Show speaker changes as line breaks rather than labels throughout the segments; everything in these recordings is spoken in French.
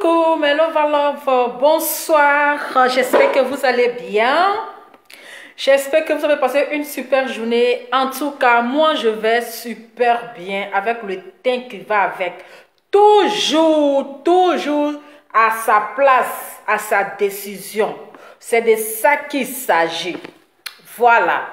Coucou mes love love, bonsoir, j'espère que vous allez bien, j'espère que vous avez passé une super journée. En tout cas, moi je vais super bien avec le teint qui va avec, toujours à sa place, à sa décision. C'est de ça qu'il s'agit. Voilà.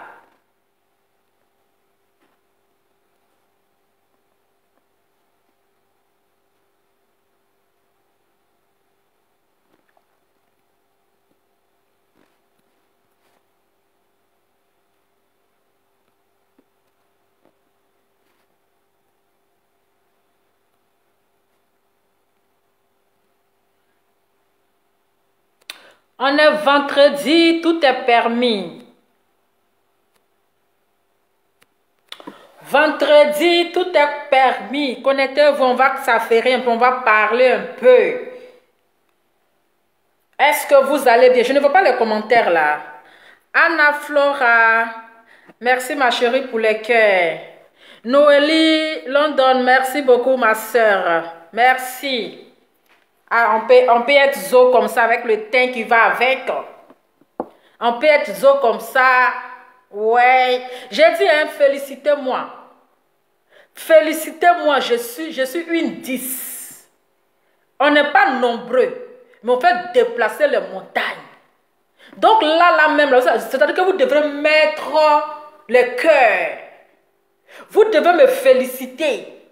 On est vendredi, tout est permis. Vendredi, tout est permis. Connectez-vous, on va s'affairer un peu, on va parler un peu. Est-ce que vous allez bien? Je ne vois pas les commentaires là. Anna Flora, merci ma chérie pour les cœurs. Noélie London, merci beaucoup ma soeur. Merci. Ah, on peut être zo comme ça avec le teint qui va avec. On peut être zo comme ça. Ouais. J'ai dit, hein, félicitez-moi. Félicitez-moi, je suis une 10. On n'est pas nombreux, mais on fait déplacer les montagnes. Donc là même, c'est-à-dire que vous devrez mettre le cœur. Vous devez me féliciter.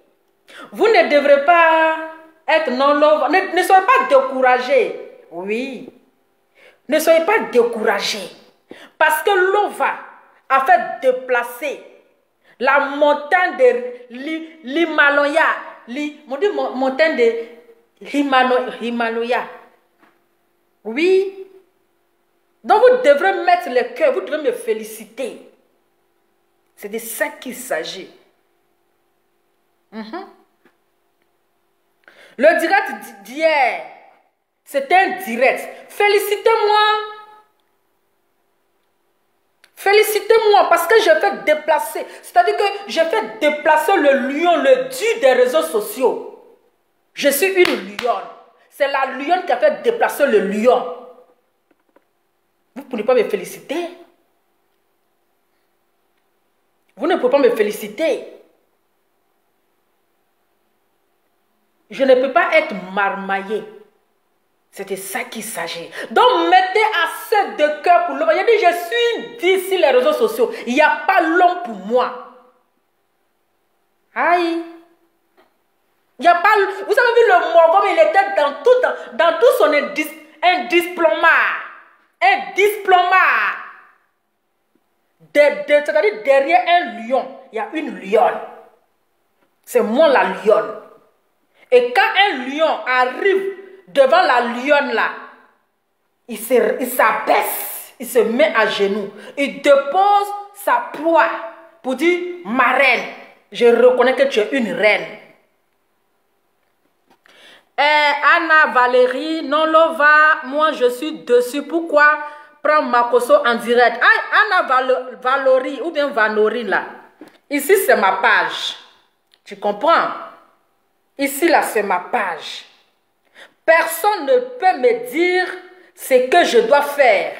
Vous ne devrez pas être non-love. Ne soyez pas découragés. Oui. Ne soyez pas découragés. Parce que l'Ova a fait déplacer la montagne de l'Himalaya. Montagne de Himalaya. Oui. Donc vous devrez mettre le cœur. Vous devez me féliciter. C'est de ça qu'il s'agit. Le direct d'hier, c'était un direct. Félicitez-moi. Félicitez-moi parce que j'ai fait déplacer. C'est-à-dire que j'ai fait déplacer le lion, le dieu des réseaux sociaux. Je suis une lionne. C'est la lionne qui a fait déplacer le lion. Vous ne pouvez pas me féliciter. Vous ne pouvez pas me féliciter. Je ne peux pas être marmaillé. C'était ça qu'il s'agit. Donc, mettez assez de cœur pour l'homme. Il a dit, je suis d'ici les réseaux sociaux. Il n'y a pas l'homme pour moi. Aïe. Il n'y a pas... Vous avez vu le Morgon, il était dans tout son un diplôme. Un diplôme. C'est-à-dire, derrière un lion, il y a une lionne. C'est moi la lionne. Et quand un lion arrive devant la lionne là, il s'abaisse, il se met à genoux, il dépose sa proie pour dire, ma reine, je reconnais que tu es une reine. Anna Valérie, non Lova, moi je suis dessus, pourquoi prendre Makoso en direct? Anna Valérie ou bien Vanori là, ici c'est ma page, tu comprends? Ici, là, c'est ma page. Personne ne peut me dire ce que je dois faire.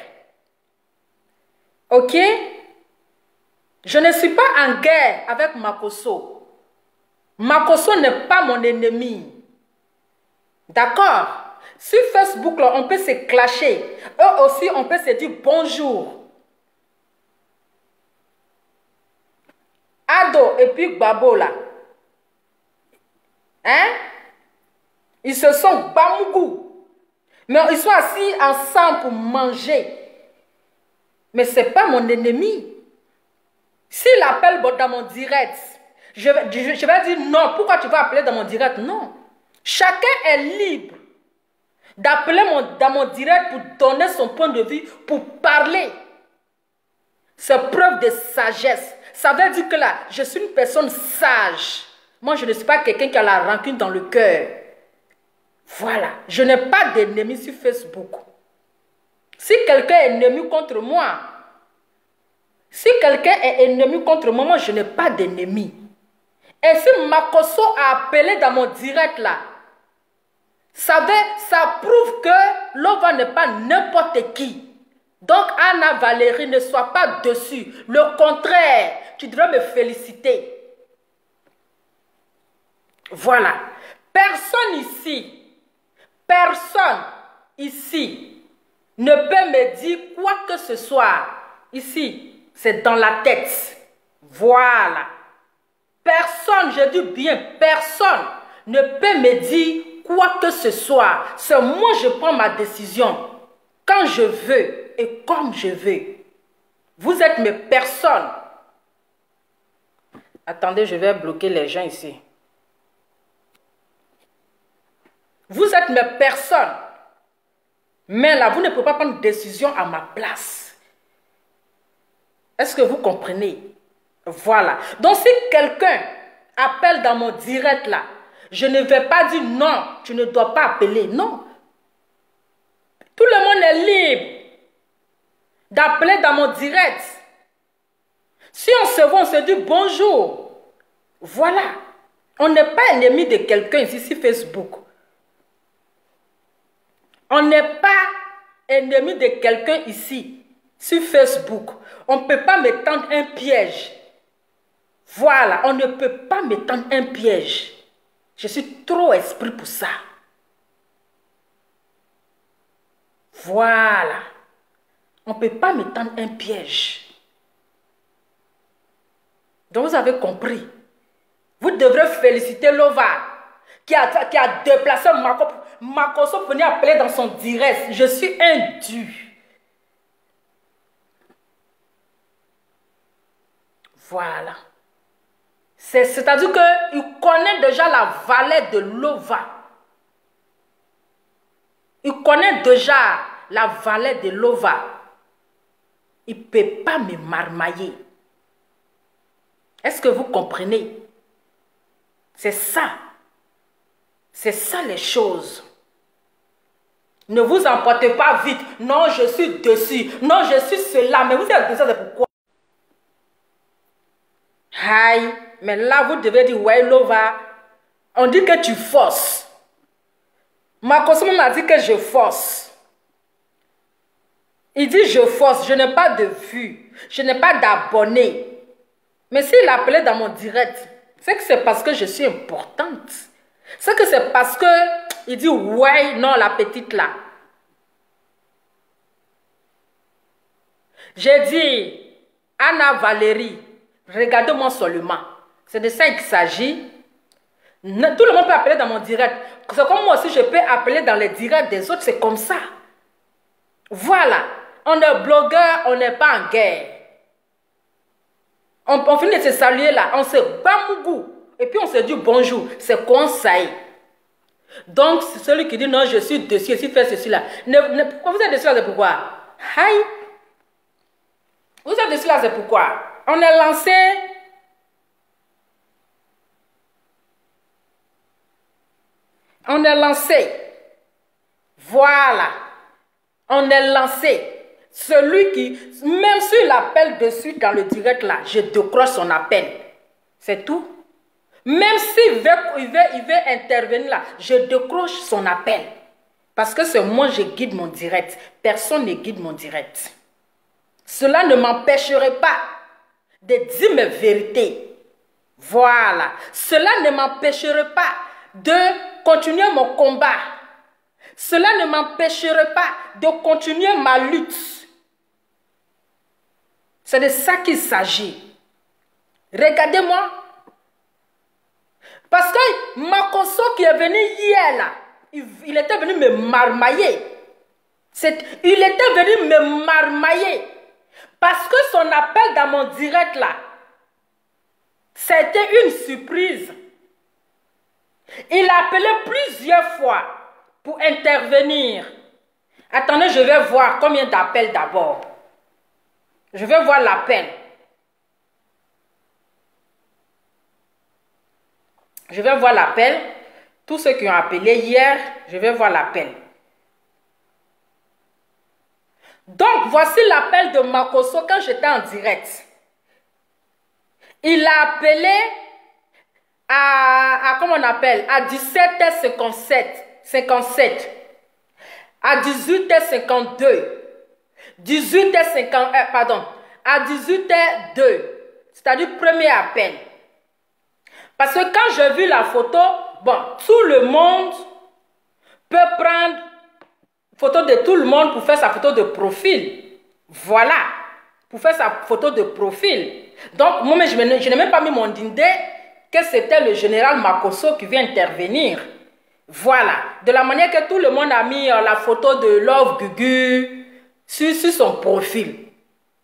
Ok? Je ne suis pas en guerre avec Makoso. Makoso n'est pas mon ennemi. D'accord? Sur Facebook, là, on peut se clasher. Eux aussi, on peut se dire bonjour. Ado et puis Babo, là. Hein? Ils se sont bamougou. Mais ils sont assis ensemble pour manger. Mais ce n'est pas mon ennemi. S'il appelle dans mon direct, je vais dire non. Pourquoi tu vas appeler dans mon direct? Non. Chacun est libre d'appeler dans mon direct pour donner son point de vue, pour parler. C'est preuve de sagesse. Ça veut dire que là, je suis une personne sage. Moi, je ne suis pas quelqu'un qui a la rancune dans le cœur. Voilà. Je n'ai pas d'ennemis sur Facebook. Si quelqu'un est ennemi contre moi, moi, je n'ai pas d'ennemi. Et si Makoso a appelé dans mon direct là, Ça prouve que Lova n'est pas n'importe qui. Donc, Anna Valérie, ne sois pas dessus. Le contraire, tu devrais me féliciter. Voilà. Personne ici ne peut me dire quoi que ce soit. Ici, c'est dans la tête. Voilà. Personne, je dis bien, personne ne peut me dire quoi que ce soit. C'est moi, je prends ma décision quand je veux et comme je veux. Vous êtes mes personnes. Attendez, je vais bloquer les gens ici. Vous êtes mes personnes. Mais là, vous ne pouvez pas prendre une décision à ma place. Est-ce que vous comprenez? Voilà. Donc, si quelqu'un appelle dans mon direct là, je ne vais pas dire non, tu ne dois pas appeler. Non. Tout le monde est libre d'appeler dans mon direct. Si on se voit, on se dit bonjour. Voilà. On n'est pas ennemi de quelqu'un ici sur Facebook. On n'est pas ennemi de quelqu'un ici sur Facebook. On ne peut pas me tendre un piège. Voilà, on ne peut pas me tendre un piège. Je suis trop esprit pour ça. Voilà. On ne peut pas me tendre un piège. Donc vous avez compris. Vous devrez féliciter Lova qui a déplacé Makoso pour venir appeler dans son direct. Je suis indu. Voilà. C'est-à-dire qu'il connaît déjà la vallée de Lova. Il connaît déjà la vallée de Lova. Il ne peut pas me marmailler. Est-ce que vous comprenez? C'est ça. C'est ça les choses. Ne vous emportez pas vite. Non, je suis dessus. Non, je suis cela. Mais vous êtes dessus, c'est pourquoi? Aïe. Mais là, vous devez dire, ouais, Lova, on dit que tu forces. Makoso m'a dit que je force. Il dit, je force, je n'ai pas de vues, je n'ai pas d'abonnés. Mais s'il appelait dans mon direct, c'est que c'est parce que je suis importante. C'est que c'est parce que il dit, ouais, non, la petite là. J'ai dit, Anna Valérie, regardez-moi seulement. C'est de ça qu'il s'agit. Tout le monde peut appeler dans mon direct. C'est comme moi aussi, je peux appeler dans les directs des autres. C'est comme ça. Voilà. On est blogueur, on n'est pas en guerre. On finit de se saluer là. On se bat mougou. Et puis on se dit bonjour. C'est conseil. Donc, celui qui dit non, je suis dessus, je suis fait ceci là. Pourquoi vous êtes dessus là, c'est pourquoi? Aïe. Vous êtes dessus là, c'est pourquoi? On est lancé. On est lancé. Voilà. On est lancé. Celui qui, même s'il appelle dessus dans le direct là, je décroche son appel. C'est tout. Même s'il veut intervenir là, je décroche son appel. Parce que c'est moi, je guide mon direct. Personne ne guide mon direct. Cela ne m'empêcherait pas de dire mes vérités. Voilà. Cela ne m'empêcherait pas de continuer mon combat. Cela ne m'empêcherait pas de continuer ma lutte. C'est de ça qu'il s'agit. Regardez-moi. Parce que Makoso qui est venu hier là, il était venu me marmailler. Il était venu me marmailler. Parce que son appel dans mon direct là, c'était une surprise. Il a appelé plusieurs fois pour intervenir. Attendez, je vais voir combien d'appels d'abord. Je vais voir l'appel. Je vais voir l'appel. Tous ceux qui ont appelé hier, je vais voir l'appel. Donc, voici l'appel de Makoso quand j'étais en direct. Il a appelé à comment on appelle? À 17h57. 18h57, à 18h52, 18h50, pardon, à 18h02, c'est-à-dire premier appel. Parce que quand j'ai vu la photo, bon, tout le monde peut prendre photo de tout le monde pour faire sa photo de profil. Voilà, pour faire sa photo de profil. Donc, moi, je n'ai même pas mis mon idée que c'était le général Makosso qui vient intervenir. Voilà, de la manière que tout le monde a mis la photo de Love Gugu sur son profil.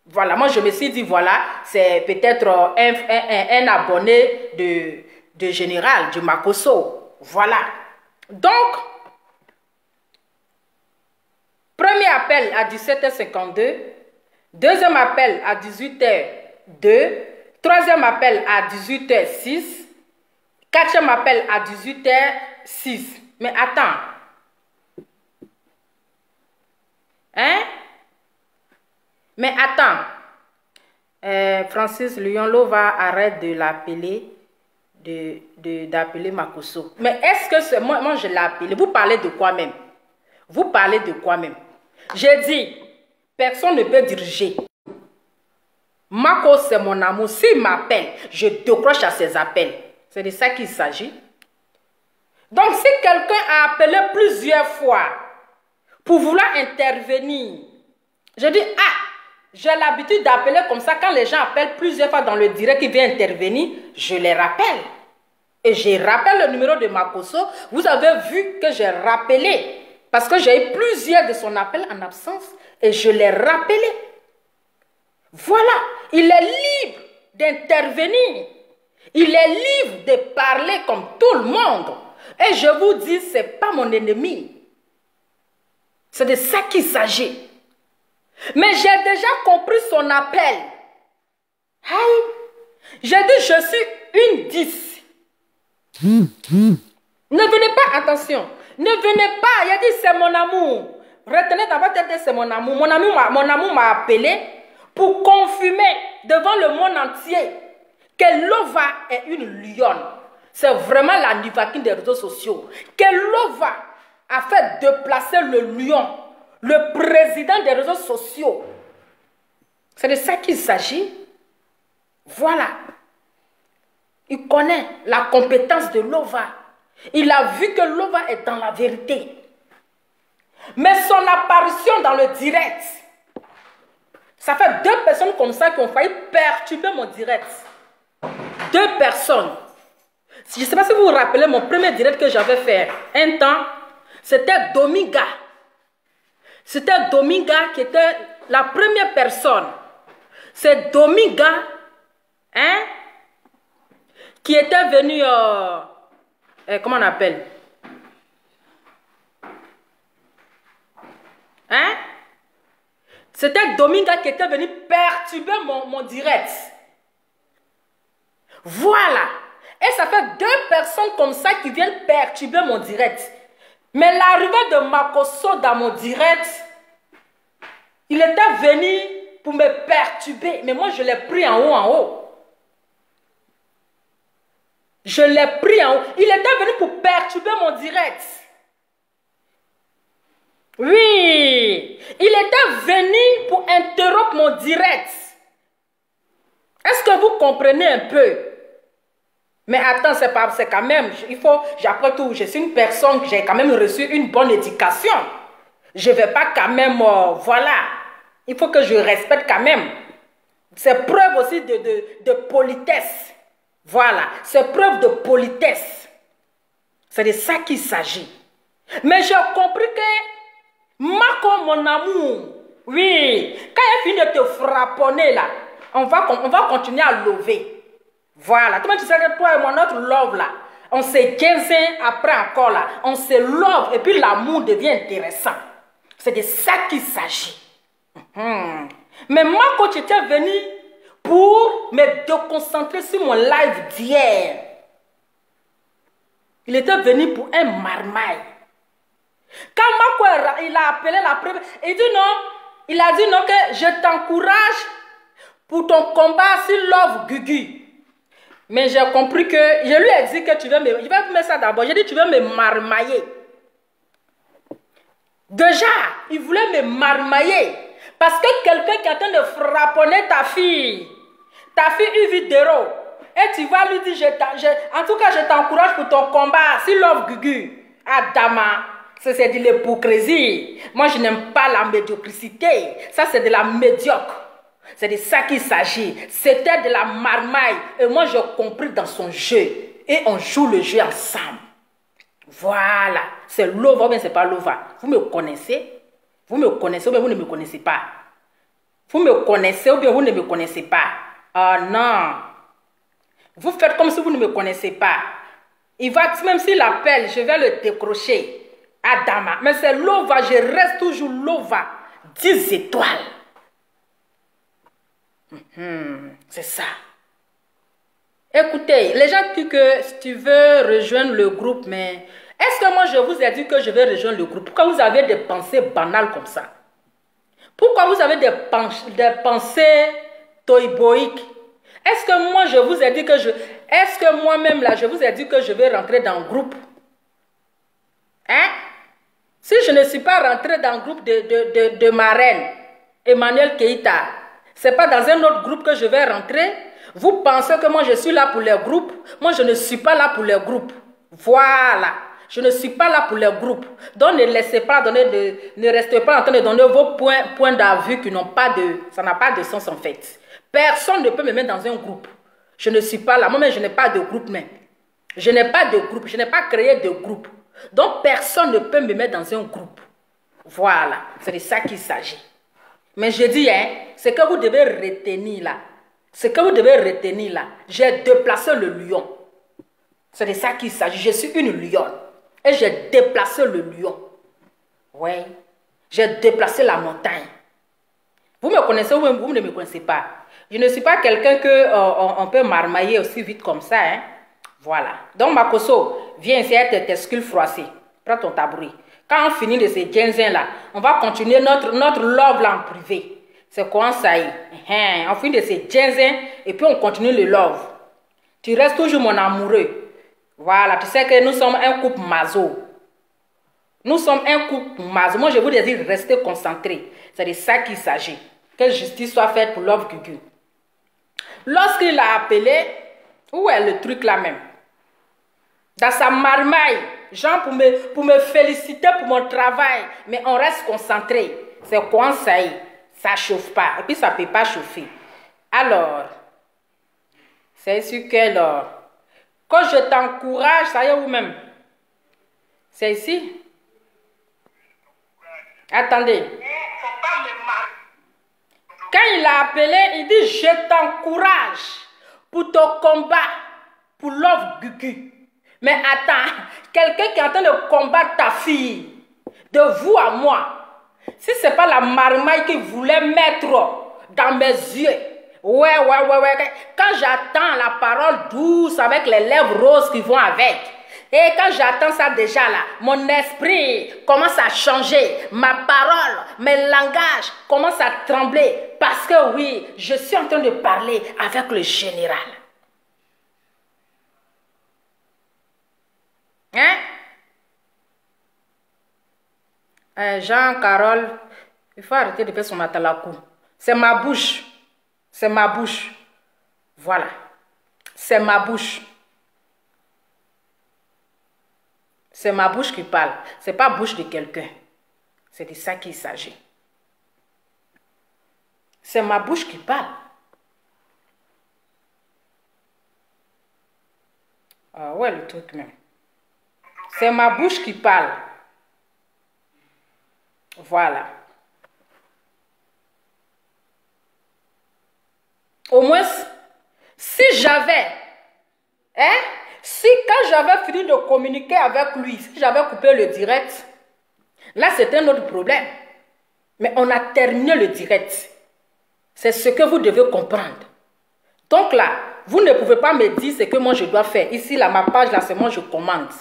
Voilà, moi je me suis dit, voilà, c'est peut-être un abonné de général, du Makosso. Voilà. Donc, premier appel à 17h52, deuxième appel à 18h02, troisième appel à 18h06, quatrième appel à 18h06. Mais attends. Hein? Mais attends. Francis Lyon-Lova arrête de l'appeler, d'appeler Makosso. Mais est-ce que c'est moi je l'ai appelé? Vous parlez de quoi même? Vous parlez de quoi même? J'ai dit, personne ne peut diriger. Mako, c'est mon amour. S'il m'appelle, je décroche à ses appels. C'est de ça qu'il s'agit. Donc, si quelqu'un a appelé plusieurs fois pour vouloir intervenir, je dis, ah, j'ai l'habitude d'appeler comme ça. Quand les gens appellent plusieurs fois dans le direct qui vient intervenir, je les rappelle. Et je rappelle le numéro de Makosso. Vous avez vu que j'ai rappelé. Parce que j'ai eu plusieurs de son appel en absence. Et je l'ai rappelé. Voilà. Il est libre d'intervenir. Il est libre de parler comme tout le monde. Et je vous dis, ce n'est pas mon ennemi. C'est de ça qu'il s'agit. Mais j'ai déjà compris son appel. Aïe. J'ai dit, je suis une 10. Ne venez pas, attention. Ne venez pas. Il a dit, c'est mon amour. Retenez dans votre tête, c'est mon amour. Mon amour m'a appelé pour confirmer devant le monde entier que Lova est une lionne. C'est vraiment la Nivaquine des réseaux sociaux. Que Lova a fait déplacer le lion, le président des réseaux sociaux. C'est de ça qu'il s'agit. Voilà. Il connaît la compétence de Lova. Il a vu que Lova est dans la vérité. Mais son apparition dans le direct, ça fait 2 personnes comme ça qui ont failli perturber mon direct. 2 personnes. Je ne sais pas si vous vous rappelez mon premier direct que j'avais fait un temps. C'était Dominga. C'était Dominga qui était la première personne. C'est Dominga, hein, qui était venu, comment on appelle? Hein? C'était Dominga qui était venu perturber mon direct. Voilà. Et ça fait 2 personnes comme ça qui viennent perturber mon direct. Mais l'arrivée de Makosso dans mon direct, il était venu pour me perturber. Mais moi, je l'ai pris en haut, Je l'ai pris en haut. Il était venu pour perturber mon direct. Oui. Il était venu pour interrompre mon direct. Est-ce que vous comprenez un peu? Mais attends, c'est quand même, après tout, je suis une personne, j'ai quand même reçu une bonne éducation. Je ne vais pas quand même, voilà. Il faut que je respecte quand même. C'est preuve aussi de politesse. Voilà, c'est preuve de politesse. C'est de ça qu'il s'agit. Mais j'ai compris que, Mako, mon amour, oui, quand il finit de te frapponner là, on va continuer à lever. Voilà, tu sais que toi et moi, notre love là, on s'est 15 ans après encore là, on se love et puis l'amour devient intéressant. C'est de ça qu'il s'agit. Mais moi, quand tu étais venu pour me déconcentrer sur mon live d'hier, il était venu pour un marmaille. Quand Mako, il a appelé la première, il a dit non que je t'encourage pour ton combat sur Love Gugu. Mais j'ai compris que, je lui ai dit que tu veux me, je vais mettre ça d'abord, j'ai dit tu veux me marmailler. Déjà, il voulait me marmailler. Parce que quelqu'un qui est en train de frapponner ta fille une vidéo, et tu vas lui dire, en tout cas, je t'encourage pour ton combat. Si Love Gugu, Adama, c'est de l'hypocrisie. Moi, je n'aime pas la médiocrité. Ça, c'est de la médiocre. C'est de ça qu'il s'agit. C'était de la marmaille. Et moi, j'ai compris dans son jeu. Et on joue le jeu ensemble. Voilà. C'est Lova ou bien c'est pas Lova. Vous me connaissez? Vous me connaissez ou bien vous ne me connaissez pas? Vous me connaissez ou bien vous ne me connaissez pas? Ah non. Vous faites comme si vous ne me connaissez pas. Il va, même s'il appelle, je vais le décrocher. Adama. Mais c'est Lova, je reste toujours Lova. 10 étoiles. C'est ça. Écoutez, les gens disent que si tu veux rejoindre le groupe, mais est-ce que moi je vous ai dit que je vais rejoindre le groupe? Pourquoi vous avez des pensées banales comme ça? Pourquoi vous avez des pensées toyboïques? Est-ce que moi je vous ai dit que est-ce que moi-même là je vous ai dit que je vais rentrer dans le groupe? Hein? Si je ne suis pas rentré dans le groupe de ma reine, Emmanuel Keïta, c'est pas dans un autre groupe que je vais rentrer? Vous pensez que moi je suis là pour les groupes? Moi je ne suis pas là pour les groupes. Voilà. Je ne suis pas là pour les groupes. Donc ne laissez pas donner ne restez pas en train de donner vos points d'avis qui n'ont pas de... Ça n'a pas de sens en fait. Personne ne peut me mettre dans un groupe. Je ne suis pas là. Moi-même, je n'ai pas de groupe même. Je n'ai pas de groupe. Je n'ai pas créé de groupe. Donc personne ne peut me mettre dans un groupe. Voilà. C'est de ça qu'il s'agit. Mais je dis, hein, ce que vous devez retenir là. Ce que vous devez retenir là. J'ai déplacé le lion. C'est de ça qu'il s'agit. Je suis une lionne. Et j'ai déplacé le lion. Oui. J'ai déplacé la montagne. Vous me connaissez ou vous ne me connaissez pas? Je ne suis pas quelqu'un qu'on peut marmailler aussi vite comme ça. Hein? Voilà. Donc, Makoso, viens essayer tes testicules froissés. Prends ton tabouret. Quand on finit de ces ginzins là, on va continuer notre love là en privé. C'est quoi ça y est? On finit de ces ginzins et puis on continue le love. Tu restes toujours mon amoureux. Voilà, tu sais que nous sommes un couple maso. Nous sommes un couple maso. Moi, je vous dis, restez concentrés. C'est de ça qu'il s'agit. Que justice soit faite pour Love Gugu. Lorsqu'il a appelé, où est le truc là même? Dans sa marmaille, genre pour me féliciter pour mon travail. Mais on reste concentré. C'est quoi ça y est? Ça ne chauffe pas. Et puis ça ne peut pas chauffer. Alors, c'est sûr que là, quand je t'encourage, ça y est où-même? C'est ici? Attendez. Quand il a appelé, il dit, je t'encourage pour ton combat, pour Love Gugu. Mais attends, quelqu'un qui est en train de combattre ta fille, de vous à moi, si ce n'est pas la marmaille qu'il voulait mettre dans mes yeux, ouais. Quand j'attends la parole douce avec les lèvres roses qui vont avec, et quand j'attends ça déjà là, mon esprit commence à changer, ma parole, mes langages commencent à trembler. Parce que oui, je suis en train de parler avec le général. Hein? Jean-Carole, il faut arrêter de faire son matalakou. C'est ma bouche. C'est ma bouche. Voilà. C'est ma bouche. C'est ma bouche qui parle. Ce n'est pas la bouche de quelqu'un. C'est de ça qu'il s'agit. C'est ma bouche qui parle. Ah ouais, le truc même. C'est ma bouche qui parle. Voilà. Au moins, si j'avais, si quand j'avais fini de communiquer avec lui, si j'avais coupé le direct, là c'est un autre problème. Mais on a terminé le direct. C'est ce que vous devez comprendre. Donc là, vous ne pouvez pas me dire ce que moi je dois faire. Ici, là, ma page, là, c'est moi je commande.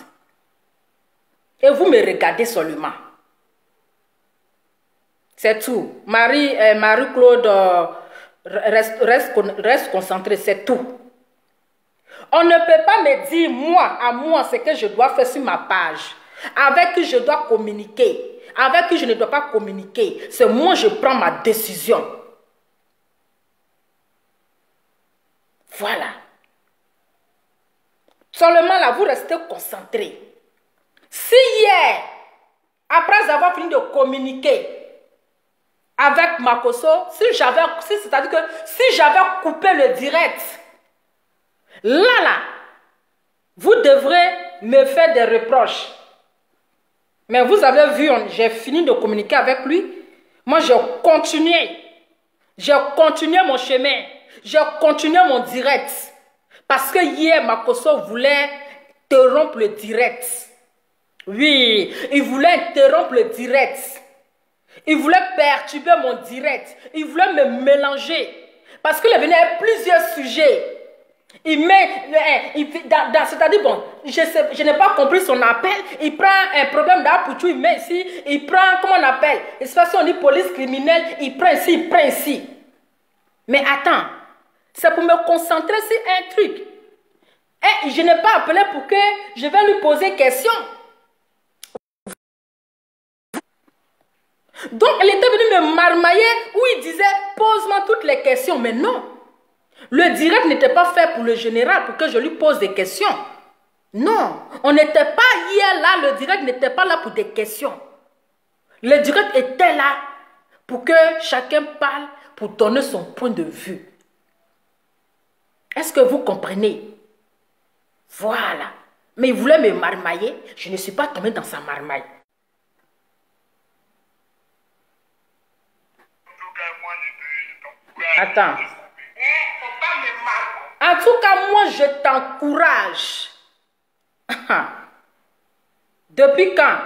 Et vous me regardez seulement. C'est tout. Marie-Claude, reste concentré, c'est tout. On ne peut pas me dire, moi, à moi, ce que je dois faire sur ma page, avec qui je dois communiquer, avec qui je ne dois pas communiquer. C'est moi, je prends ma décision. Voilà. Seulement là, vous restez concentrés. Si hier, après avoir fini de communiquer avec Makosso, c'est-à-dire que si j'avais coupé le direct, là, vous devrez me faire des reproches. Mais vous avez vu, j'ai fini de communiquer avec lui. Moi, j'ai continué. J'ai continué mon chemin. J'ai continué mon direct. Parce que hier, Makosso voulait interrompre le direct. Oui, il voulait interrompre le direct. Il voulait perturber mon direct. Il voulait me mélanger. Parce qu'il est venu avec plusieurs sujets. Il met, c'est-à-dire, bon, je n'ai pas compris son appel. Il prend un problème d'Apouchou, il met ici. Il prend, comment on appelle? On dit police criminelle. Il prend ici, il prend ici. Mais attends, c'est pour me concentrer sur un truc. Et je n'ai pas appelé pour que je vais lui poser question. Donc, elle était venue me marmailler où il disait, pose-moi toutes les questions. Mais non, le direct n'était pas fait pour le général, pour que je lui pose des questions. Non, on n'était pas hier là, le direct n'était pas là pour des questions. Le direct était là pour que chacun parle, pour donner son point de vue. Est-ce que vous comprenez? Voilà. Mais il voulait me marmailler, je ne suis pas tombée dans sa marmaille. Attends. En tout cas, moi, je t'encourage. Depuis quand?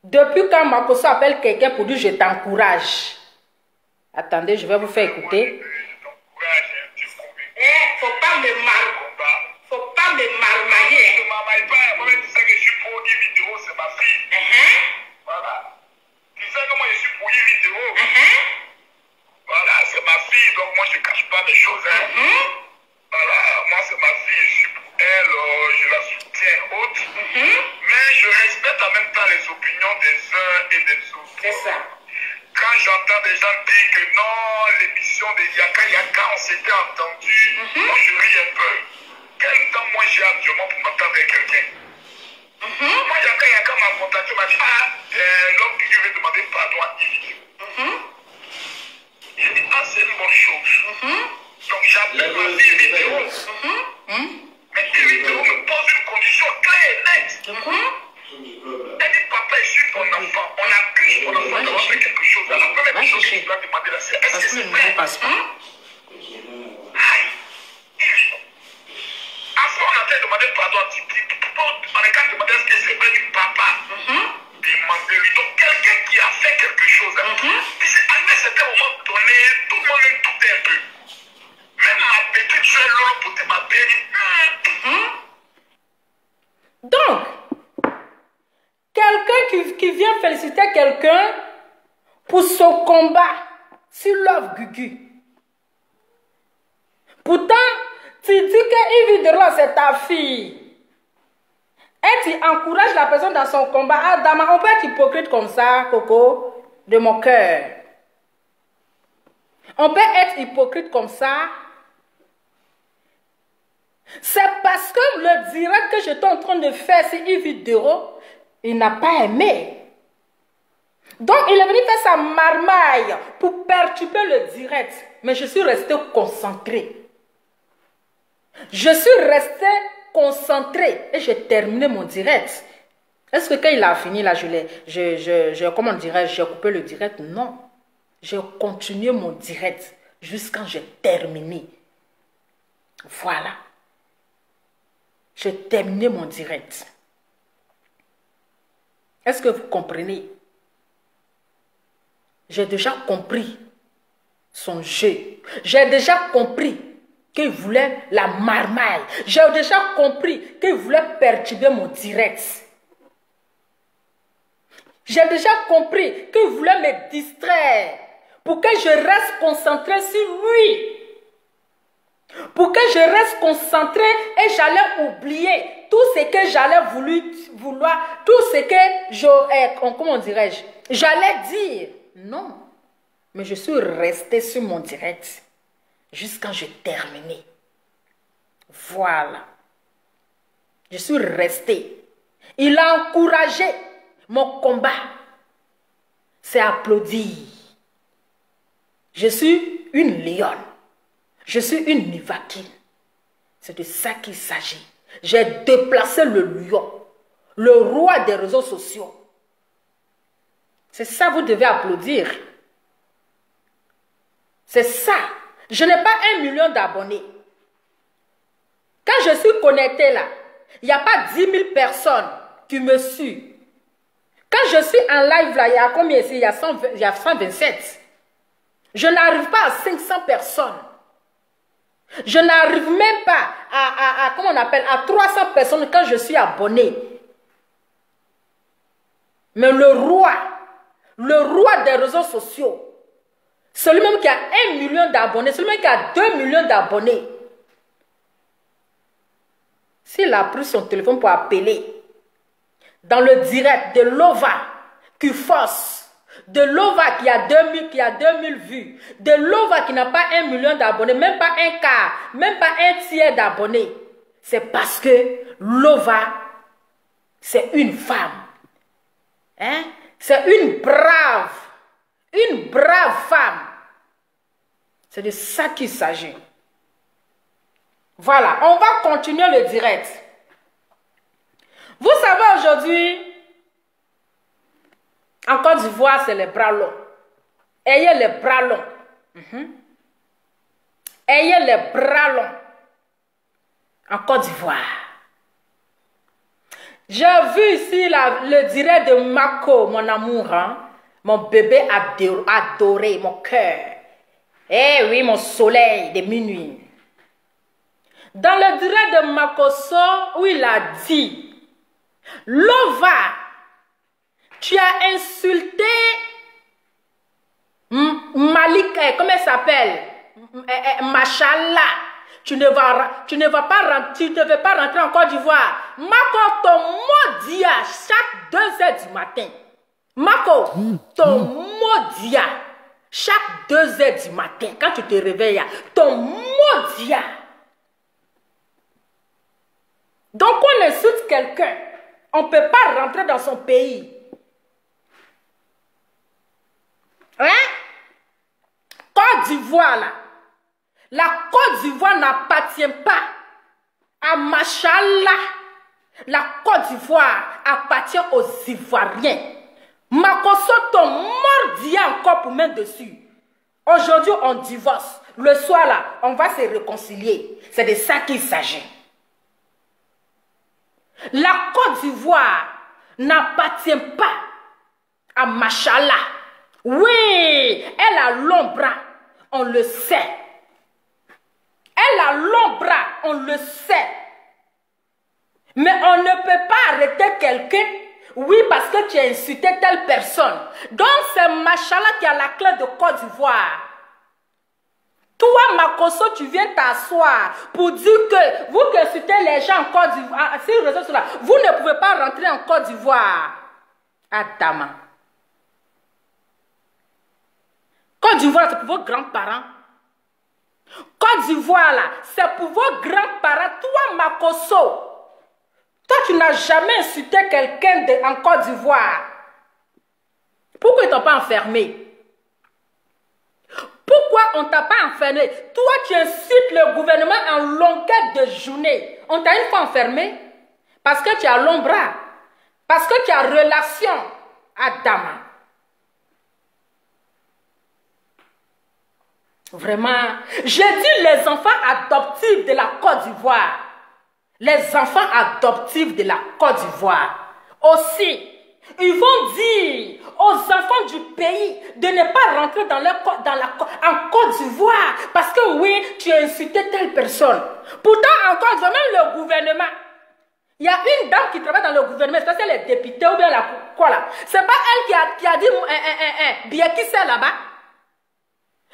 Depuis quand Makosso appelle quelqu'un pour dire je t'encourage? Attendez, je vais vous faire écouter.
Faut pas me marmailler. Je ne marmaille pas. Moi-même, tu sais que je suis pour une vidéo, c'est ma fille. Voilà. Tu sais que moi, je suis pour une vidéo. Voilà, c'est ma fille, donc moi, je ne cache pas mes choses. Voilà, moi, c'est ma fille, je suis pour elle, je la soutiens haute. Mais je respecte en même temps les opinions des uns et des autres. C'est ça. Quand j'entends des gens dire que non, l'émission de Yaka Yaka, on s'était entendu, moi je ris un peu. Quel temps moi j'ai actuellement pour m'entendre avec quelqu'un? Moi Yaka Yaka m'a contacté, m'a dit, l'homme qui veut demander pardon à Yves. J'ai dit, c'est une bonne chose. Donc j'appelle ma fille vidéo. Mais une vidéo me pose une condition claire et nette. Elle dit, papa, je suis ton enfant. On accuse ton enfant d'avoir fait quelque chose. La première chose que je dois demander là, c'est est-ce que c'est vrai? Aïe. Après, on a fait demander pardon à Titi. On a qu'à demander est-ce que c'est vrai du papa. Demandez-lui. Donc, quelqu'un qui a fait quelque chose. Puis, à un moment donné, tout le monde me doutait un peu. Même ma petite soeur, Lolo, pour te m'appeler.
Donc, quelqu'un qui vient féliciter quelqu'un pour son combat sur Love Gugu. Pourtant, tu dis que Yves Dero, c'est ta fille. Et tu encourages la personne dans son combat. Ah, Dama, on peut être hypocrite comme ça, Coco, de mon cœur. On peut être hypocrite comme ça. C'est parce que le direct que j'étais en train de faire, c'est Yves Dero, il n'a pas aimé. Donc, il est venu faire sa marmaille pour perturber le direct. Mais je suis restée concentrée. Je suis restée concentrée et j'ai terminé mon direct. Est-ce que quand il a fini là, comment dirais-je, j'ai coupé le direct? Non. J'ai continué mon direct jusqu'à j'ai terminé. Voilà. J'ai terminé mon direct. Est-ce que vous comprenez? J'ai déjà compris son jeu. J'ai déjà compris qu'il voulait la marmaille. J'ai déjà compris qu'il voulait perturber mon direct. J'ai déjà compris qu'il voulait me distraire pour que je reste concentré sur lui. pour que je reste concentré et j'allais oublier tout ce que j'allais vouloir, tout ce que comment dirais-je, j'allais dire. Non, mais je suis resté sur mon direct jusqu'à ce que j'ai terminé. Voilà. Je suis resté. Il a encouragé mon combat. C'est applaudir. Je suis une lionne. Je suis une nivakine. C'est de ça qu'il s'agit. J'ai déplacé le lion, le roi des réseaux sociaux. C'est ça, vous devez applaudir. C'est ça. Je n'ai pas 1 million d'abonnés. Quand je suis connecté là, il n'y a pas 10 000 personnes qui me suivent. Quand je suis en live là, il y a combien ici? Il y a 127. Je n'arrive pas à 500 personnes. Je n'arrive même pas à comment on appelle, à 300 personnes quand je suis abonné. Mais le roi des réseaux sociaux, celui même qui a 1 million d'abonnés, celui même qui a 2 millions d'abonnés, s'il a pris son téléphone pour appeler dans le direct de Lova qui force, de Lova qui a 2000 vues, de Lova qui n'a pas 1 million d'abonnés, même pas un quart, même pas un tiers d'abonnés, c'est parce que Lova, c'est une femme. Hein? C'est une brave femme. C'est de ça qu'il s'agit. Voilà, on va continuer le direct. Vous savez aujourd'hui, en Côte d'Ivoire, c'est les bras longs. Ayez les bras longs. Ayez les bras longs. En Côte d'Ivoire. J'ai vu ici le direct de Mako, mon amour, hein? Mon bébé adoré, mon cœur. Eh oui, mon soleil de minuit. Dans le direct de Makoso, où il a dit, Lova, tu as insulté Malik, comment elle s'appelle? Machallah. Tu ne veux pas rentrer en Côte d'Ivoire. Mako, ton maudit chaque 2 heures du matin. Mako, ton maudit chaque 2 heures du matin, quand tu te réveilles, ton maudit. Donc, on insulte quelqu'un, on ne peut pas rentrer dans son pays. Hein? Côte d'Ivoire, là. La Côte d'Ivoire n'appartient pas à Machallah. La Côte d'Ivoire appartient aux Ivoiriens. Makoso, ton mordia encore pour mettre dessus. Aujourd'hui, on divorce. Le soir, là, on va se réconcilier. C'est de ça qu'il s'agit. La Côte d'Ivoire n'appartient pas à Machallah. Oui, elle a long bras, on le sait. Elle a long bras, on le sait. Mais on ne peut pas arrêter quelqu'un, oui, parce que tu as insulté telle personne. Donc c'est Machallah qui a la clé de Côte d'Ivoire. Toi, Makoso, tu viens t'asseoir pour dire que vous qui insultez les gens en Côte d'Ivoire, sur les réseaux sociaux, vous ne pouvez pas rentrer en Côte d'Ivoire. Adama. Côte d'Ivoire, c'est pour vos grands-parents. Côte d'Ivoire, là, c'est pour vos grands-parents. Toi, Makoso, toi, tu n'as jamais insulté quelqu'un en Côte d'Ivoire. Pourquoi ils ne t'ont pas enfermé? Pourquoi on ne t'a pas enfermé? Toi, tu insultes le gouvernement en longueur de journée. On t'a une fois enfermé parce que tu as long bras. Parce que tu as relation à Dama. Vraiment, j'ai dit les enfants adoptifs de la Côte d'Ivoire. Les enfants adoptifs de la Côte d'Ivoire. Aussi, ils vont dire aux enfants du pays de ne pas rentrer en Côte d'Ivoire. Parce que oui, tu as insulté telle personne. Pourtant, en Côte d'Ivoire, même le gouvernement, il y a une dame qui travaille dans le gouvernement, c'est les députés ou bien quoi là. C'est pas elle qui a dit bien qui c'est là-bas.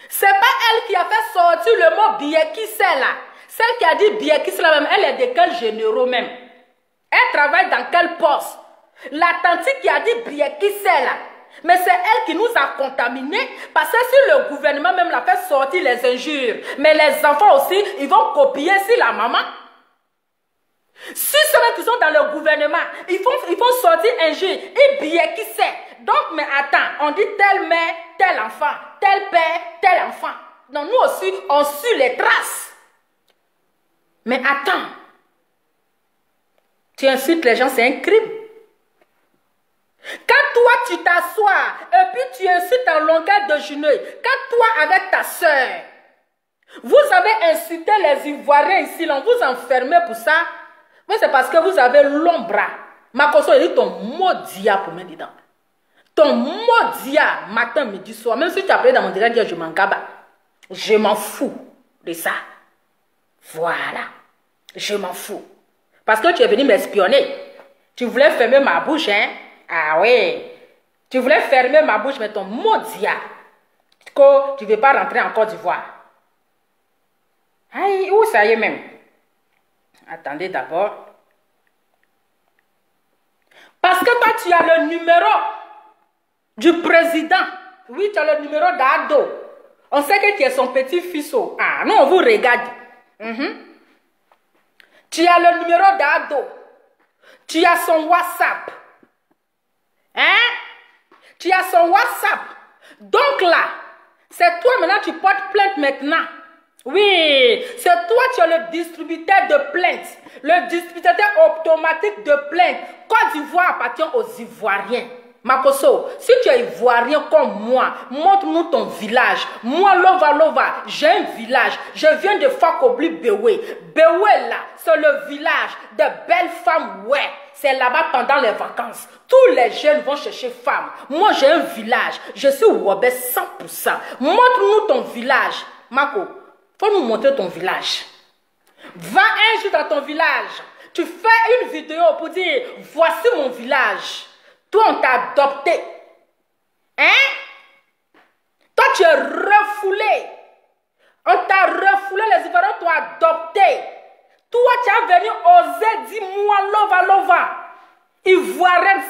C'est pas elle qui a fait sortir le mot billet qui c'est là. Celle qui a dit Biekis là même, elle est de quel généraux même? Elle travaille dans quel poste? La tante qui a dit Biekis là. Mais c'est elle qui nous a contaminés. Parce que si le gouvernement même l'a fait sortir les injures, mais les enfants aussi, ils vont copier si la maman. Si ceux qui sont dans le gouvernement, ils font sortir injures. Et Biekis c'est. Donc, mais attends, on dit telle mère, tel enfant, tel père, tel enfant. Donc nous aussi, on suit les traces. Mais attends. Tu insultes les gens, c'est un crime. Quand toi tu t'assois et puis tu insultes en longueur de journée, quand toi avec ta soeur, vous avez insulté les Ivoiriens ici, on vous enfermez pour ça, mais c'est parce que vous avez l'ombre. Makoso, il dit ton maudit pour mettre dedans. Ton maudit matin, midi, soir, même si tu appelles dans mon direct, je m'en gaba. Je m'en fous de ça. Voilà. Je m'en fous. Parce que tu es venu m'espionner. Tu voulais fermer ma bouche, hein? Ah oui. Tu voulais fermer ma bouche, mais ton maudit que tu ne veux pas rentrer en Côte d'Ivoire. Aïe, où ça y est même? Attendez d'abord. Parce que toi, tu as le numéro du président. Oui, tu as le numéro d'Ado. On sait que tu es son petit-fils. Ah, non, on vous regarde. Tu as le numéro d'Ado. Tu as son WhatsApp. Hein? Tu as son WhatsApp. Donc là, c'est toi maintenant, tu portes plainte maintenant. Oui, c'est toi qui es le distributeur de plaintes. Le distributeur automatique de plaintes. Côte d'Ivoire appartient aux Ivoiriens. Makoso, si tu es Ivoirien comme moi, montre-nous ton village. Moi, Lova, j'ai un village. Je viens de Fakobli Bewe. Bewe là, c'est le village de belles femmes. Ouais, c'est là-bas pendant les vacances. Tous les jeunes vont chercher femmes. Moi, j'ai un village. Je suis Wobé 100%. Montre-nous ton village. Mako, faut nous montrer ton village. Va un jour dans ton village. Tu fais une vidéo pour dire, voici mon village. Toi, on t'a adopté. Hein? Toi, tu es refoulé. On t'a refoulé, les Ivoiriens t'ont adopté. Toi, tu as venu oser, dis-moi, Lova. Ivoirienne,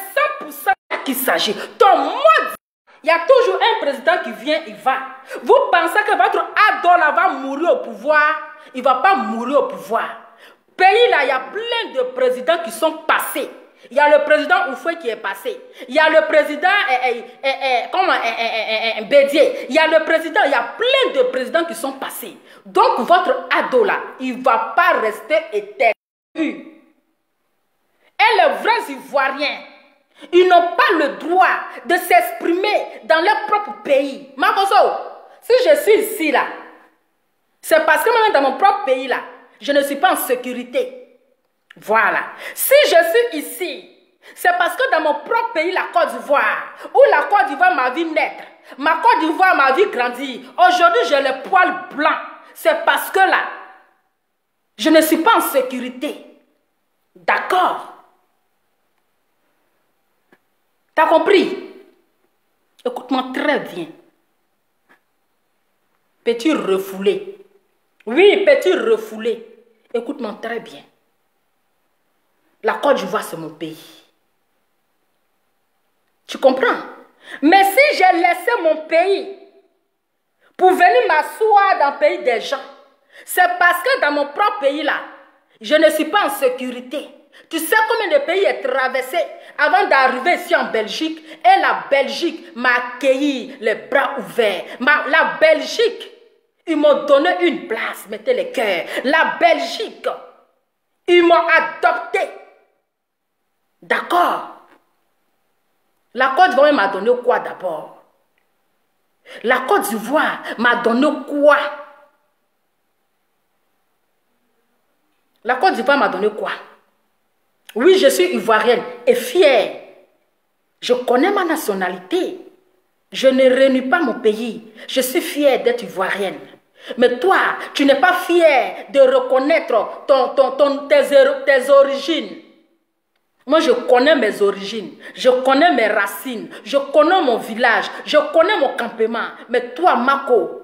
100% qu'il s'agit. Ton mode. Il y a toujours un président qui vient, il va. Vous pensez que votre Adola va mourir au pouvoir? Il ne va pas mourir au pouvoir. Pays là, il y a plein de présidents qui sont passés. Il y a le président Oufoué qui est passé. Il y a le président Bédier. Il y a le président, il y a plein de présidents qui sont passés. Donc votre ado là, il ne va pas rester éternel. Et les vrais Ivoiriens, ils n'ont pas le droit de s'exprimer dans leur propre pays. Makoso, si je suis ici là, c'est parce que même dans mon propre pays là, je ne suis pas en sécurité. Voilà. Si je suis ici, c'est parce que dans mon propre pays, la Côte d'Ivoire, où la Côte d'Ivoire m'a vu naître, ma Côte d'Ivoire m'a vu grandir. Aujourd'hui, j'ai les poils blancs. C'est parce que là, je ne suis pas en sécurité. D'accord? T'as compris? Écoute-moi très bien. Petit refoulé. Oui, petit refoulé. Écoute-moi très bien. La Côte d'Ivoire, c'est mon pays. Tu comprends? Mais si j'ai laissé mon pays pour venir m'asseoir dans le pays des gens, c'est parce que dans mon propre pays là, je ne suis pas en sécurité. Tu sais combien de pays est traversé avant d'arriver ici en Belgique? Et la Belgique m'a accueilli les bras ouverts. La Belgique, ils m'ont donné une place, mettez les cœurs. La Belgique, ils m'ont adopté. D'accord? La Côte d'Ivoire m'a donné quoi d'abord? La Côte d'Ivoire m'a donné quoi? La Côte d'Ivoire m'a donné quoi? Oui, je suis ivoirienne et fière. Je connais ma nationalité. Je ne renie pas mon pays. Je suis fière d'être ivoirienne. Mais toi, tu n'es pas fière de reconnaître tes origines. Moi, je connais mes origines, je connais mes racines, je connais mon village, je connais mon campement. Mais toi, Mako,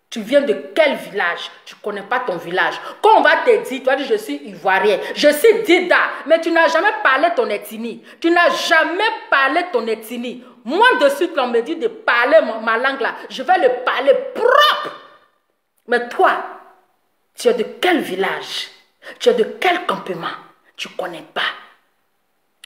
Tu viens de quel village? Tu ne connais pas ton village. Quand on va te dire, tu vas dire je suis ivoirien, je suis Dida, mais tu n'as jamais parlé ton ethnie. Tu n'as jamais parlé ton ethnie. Moi, de suite, on me dit de parler ma langue là, je vais le parler propre. Mais toi, tu es de quel village? Tu es de quel campement? Tu ne connais pas.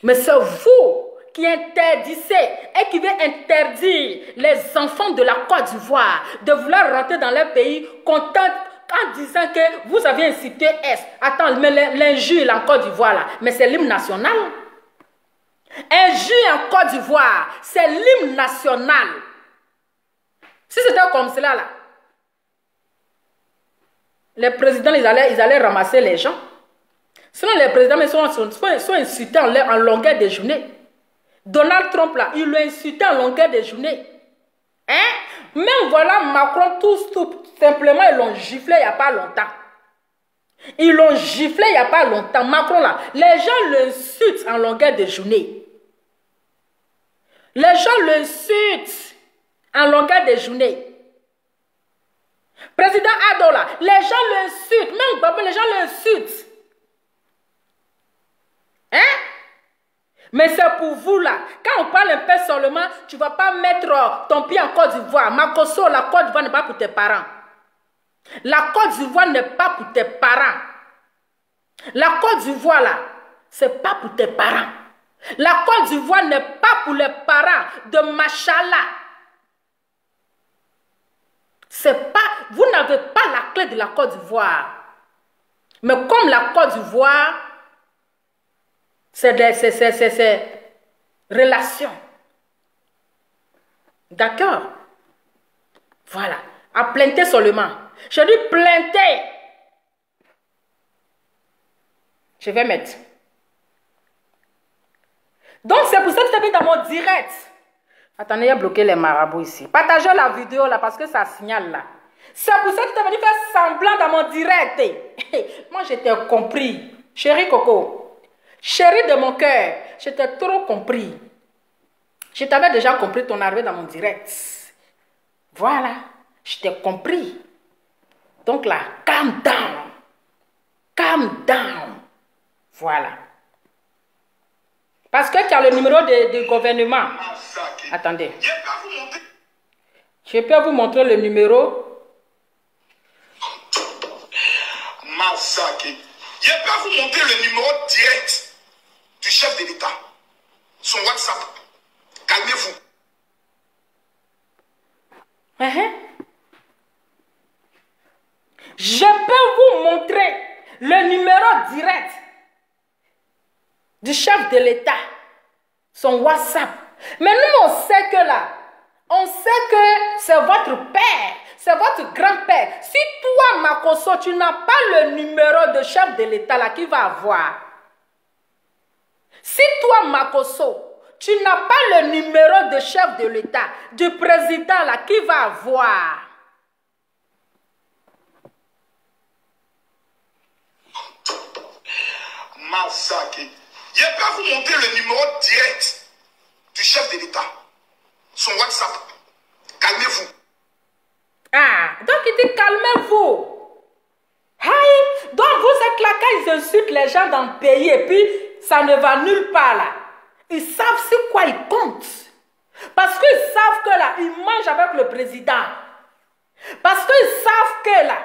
Mais c'est vous qui interdisez et qui veut interdire les enfants de la Côte d'Ivoire de vouloir rentrer dans leur pays en disant que vous avez incité Est. Attends, mais l'injure en Côte d'Ivoire là, mais c'est l'hymne national. Injure en Côte d'Ivoire, c'est l'hymne national. Si c'était comme cela là, les présidents ils allaient ramasser les gens. Sinon les présidents ils sont insultés en longueur de journée. Donald Trump là, il l'a insulté en longueur de journée. Hein? Même voilà Macron, tout simplement, ils l'ont giflé il n'y a pas longtemps. Ils l'ont giflé il n'y a pas longtemps. Macron là, les gens l'insultent en longueur de journée. Les gens l'insultent en longueur de journée. Président Ado là, les gens l'insultent. Même Babo, les gens l'insultent. Hein? Mais c'est pour vous là. Quand on parle un peu seulement, tu ne vas pas mettre ton pied en Côte d'Ivoire. Makosso, la Côte d'Ivoire n'est pas pour tes parents. La Côte d'Ivoire n'est pas pour tes parents. La Côte d'Ivoire là, c'est pas pour tes parents. La Côte d'Ivoire n'est pas pour les parents de Machala. C'est pas, vous n'avez pas la clé de la Côte d'Ivoire. Mais comme la Côte d'Ivoire, c'est relations. D'accord? Voilà. À plainter seulement. Je dis plainter. Je vais mettre. Donc c'est pour ça que tu as mis dans mon direct. Attendez, il y a bloqué les marabouts ici. Partagez la vidéo là parce que ça signale là. C'est pour ça que tu es venu faire semblant dans mon direct. Moi je t'ai compris. Chérie Coco. Chérie de mon cœur, je t'ai trop compris. Je t'avais déjà compris ton arrivée dans mon direct. Voilà, je t'ai compris. Donc là, calm down. Calm down. Voilà. Parce que tu as le numéro de gouvernement. Attendez. Je peux vous montrer le numéro.
Masaki. Je peux vous montrer le numéro direct du chef de l'État. Son WhatsApp. Calmez-vous.
Je peux vous montrer le numéro direct du chef de l'État. Son WhatsApp. Mais nous, on sait que là, on sait que c'est votre père, c'est votre grand-père. Si toi, Makosso, tu n'as pas le numéro de chef de l'État là, qui va avoir. Si toi, Makosso, tu n'as pas le numéro de chef de l'État, du président là, qui va avoir.
Masaki. Je peux vous montrer le numéro direct du chef de l'État. Son WhatsApp. Calmez-vous.
Ah, donc il dit calmez-vous. Hey, donc vous êtes là quand ils insultent les gens dans le pays et puis ça ne va nulle part là. Ils savent c'est quoi ils comptent. Parce qu'ils savent que là, ils mangent avec le président. Parce qu'ils savent que là,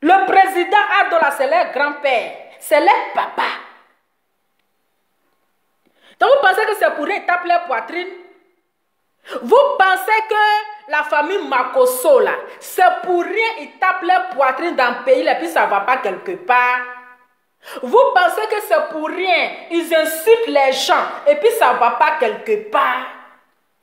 le président Adola, c'est leur grand-père. C'est leur papa. Donc vous pensez que c'est pour eux taper leur poitrine? Vous pensez que la famille Makosso là, c'est pour rien ils tapent leur poitrine dans le pays et puis ça ne va pas quelque part? Vous pensez que c'est pour rien ils insultent les gens et puis ça ne va pas quelque part?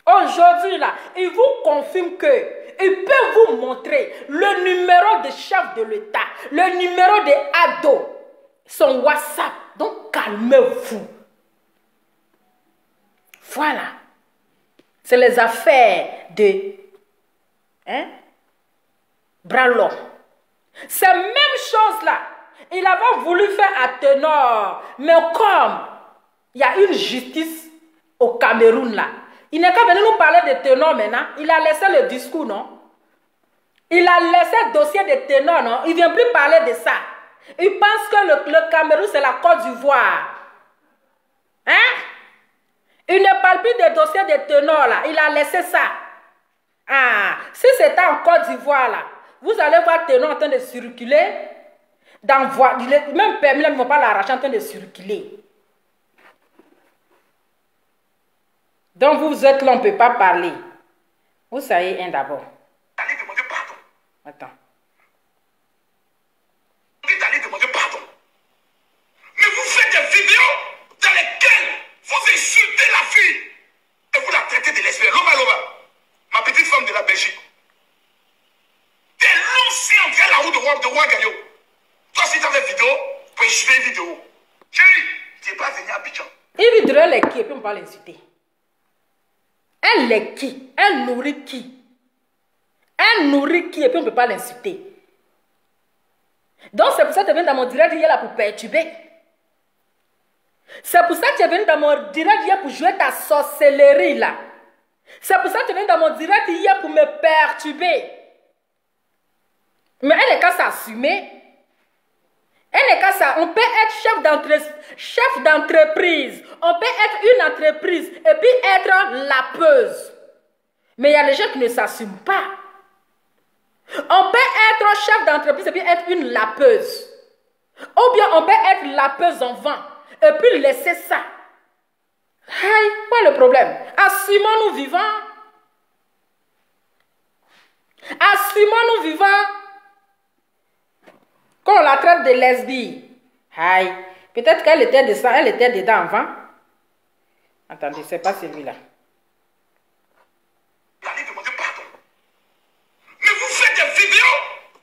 Aujourd'hui là, ils vous confirment que ils peuvent vous montrer le numéro de chef de l'État, le numéro de Ado, son WhatsApp. Donc calmez-vous. Voilà. C'est les affaires de Bralon. Ces mêmes choses-là, il avait voulu faire à Ténor. Mais comme il y a une justice au Cameroun là, il n'est qu'à venir nous parler de Ténor maintenant. Il a laissé le discours, non? Il a laissé le dossier de ténor, non? Il ne vient plus parler de ça. Il pense que le Cameroun, c'est la Côte d'Ivoire. Hein? Il ne parle plus des dossiers de ténor, là. Il a laissé ça. Ah, si c'était en Côte d'Ivoire, là, vous allez voir ténor en train de circuler. Même permis, là, ils ne vont pas l'arracher en train de circuler. Donc, vous êtes là, on ne peut pas parler. Vous savez, un d'abord.
Allez demander pardon.
Attends.
Vous dites d'aller demander pardon. Mais vous faites des vidéos dans lesquelles vous insultez la fille et vous la traitez de lesbienne. Loba Loba, ma petite femme de la Belgique. T'es l'ancien vient la route de Ouagayo. Toi, si tu as des vidéos, tu peux enregistrer une vidéo. Chérie, tu n'es pas venu à Abidjan.
Il voudrait les qui et puis on va l'insulter. Elle est qui? Elle nourrit qui? Elle nourrit qui et puis on ne peut pas l'insulter. Donc c'est pour ça que tu es venu dans mon direct hier là pour perturber. C'est pour ça que tu es venu dans mon direct hier pour jouer ta sorcellerie là. C'est pour ça que tu es venu dans mon direct hier pour me perturber. Mais elle n'est qu'à s'assumer. Elle n'est qu'à ça. On peut être chef d'entreprise. On peut être une entreprise et puis être lapeuse. Mais il y a des gens qui ne s'assument pas. On peut être chef d'entreprise et puis être une lapeuse. Ou bien on peut être lapeuse en vent et puis laisser ça. Hey, quoi le problème? Assumons-nous vivants. Assumons-nous vivants. Quand on la traite de lesbie, aïe, peut-être qu'elle était de ça, elle était dedans avant. Attendez, c'est pas celui-là.
Allez demander pardon. Mais vous faites des vidéos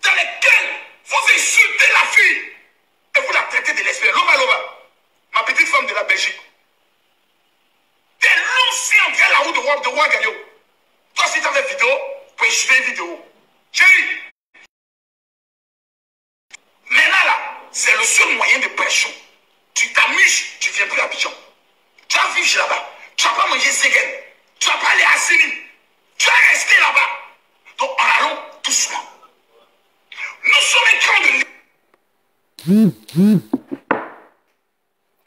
dans lesquelles vous insultez la fille et vous la traitez de lesbienne. Loba Loba, ma petite femme de la Belgique. T'es l'ancien vient la route de Ouagayo. Toi, si tu as des vidéos, tu peux enregistrer une vidéo. Chérie. Maintenant là, c'est le seul moyen de pression. Tu t'amuses, tu ne viens plus à Abidjan. Tu vas vivre là-bas. Tu ne vas pas manger Zegen. Tu ne vas pas aller à Sini. Tu vas rester là-bas. Donc en allant doucement. Nous sommes écrans de...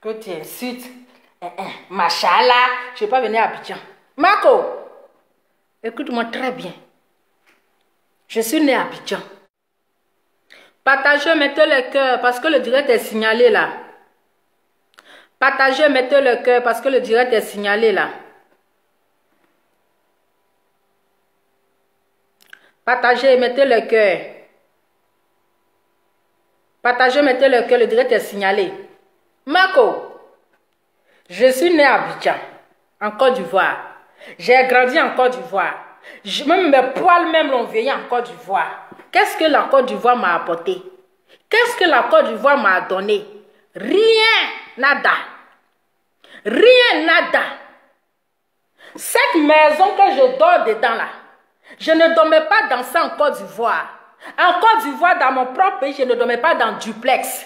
Que tu insultes. Machallah, je ne vais pas venir à Abidjan. Marco, écoute-moi très bien. Je suis né à Abidjan. Partagez, mettez le cœur parce que le direct est signalé là. Partagez, mettez le cœur parce que le direct est signalé là. Partagez, mettez le cœur. Partagez, mettez le cœur, le direct est signalé. Marco, je suis né à Abidjan, en Côte d'Ivoire. J'ai grandi en Côte d'Ivoire. Même mes poils même l'ont vieilli en Côte d'Ivoire. Qu'est-ce que la Côte d'Ivoire m'a apporté? Qu'est-ce que la Côte d'Ivoire m'a donné? Rien, nada. Rien, nada. Cette maison que je dors dedans là, je ne dormais pas dans ça en Côte d'Ivoire. En Côte d'Ivoire, dans mon propre pays, je ne dormais pas dans duplex.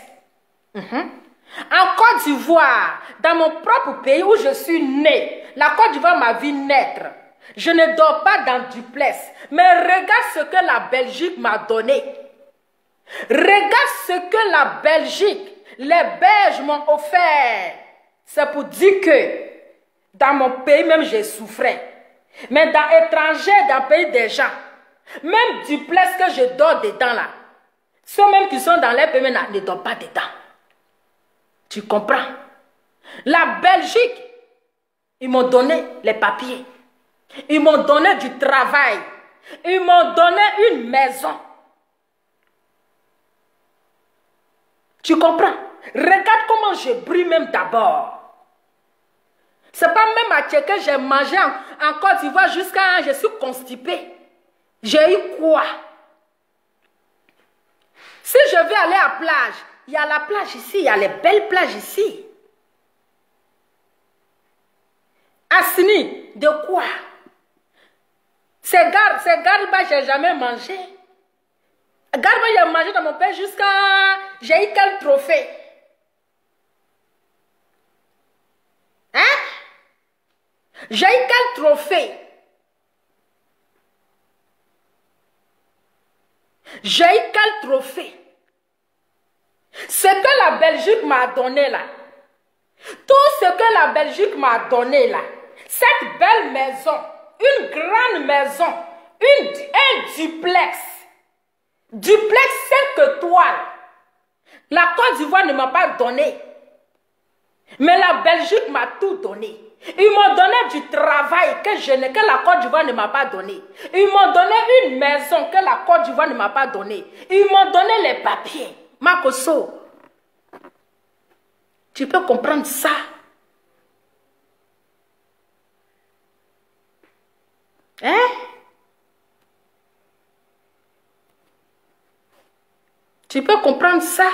En Côte d'Ivoire, dans mon propre pays où je suis né, la Côte d'Ivoire m'a vu naître. Je ne dors pas dans duplex. Mais regarde ce que la Belgique m'a donné. Regarde ce que la Belgique, les Belges m'ont offert. C'est pour dire que dans mon pays même j'ai souffert. Mais dans l'étranger, dans le pays des gens, même duplex que je dors dedans là, ceux même qui sont dans les pays ne dorment pas dedans. Tu comprends? La Belgique, ils m'ont donné les papiers. Ils m'ont donné du travail. Ils m'ont donné une maison. Tu comprends? Regarde comment je brille même d'abord. C'est pas même à Tché que j'ai mangé en Côte d'Ivoire jusqu'à je suis constipée. J'ai eu quoi? Si je vais aller à la plage, il y a la plage ici, il y a les belles plages ici. Assini, de quoi? Ces garbes, je n'ai jamais mangé. Garbe, j'ai mangé dans mon père jusqu'à... J'ai eu quel trophée? Hein? J'ai eu quel trophée? J'ai eu quel trophée? Ce que la Belgique m'a donné là, tout ce que la Belgique m'a donné là, cette belle maison, une grande maison, un duplex 5 étoiles, la Côte d'Ivoire ne m'a pas donné. Mais la Belgique m'a tout donné. Ils m'ont donné du travail que la Côte d'Ivoire ne m'a pas donné. Ils m'ont donné une maison que la Côte d'Ivoire ne m'a pas donné. Ils m'ont donné les papiers. Makoso, tu peux comprendre ça? Hein? Tu peux comprendre ça?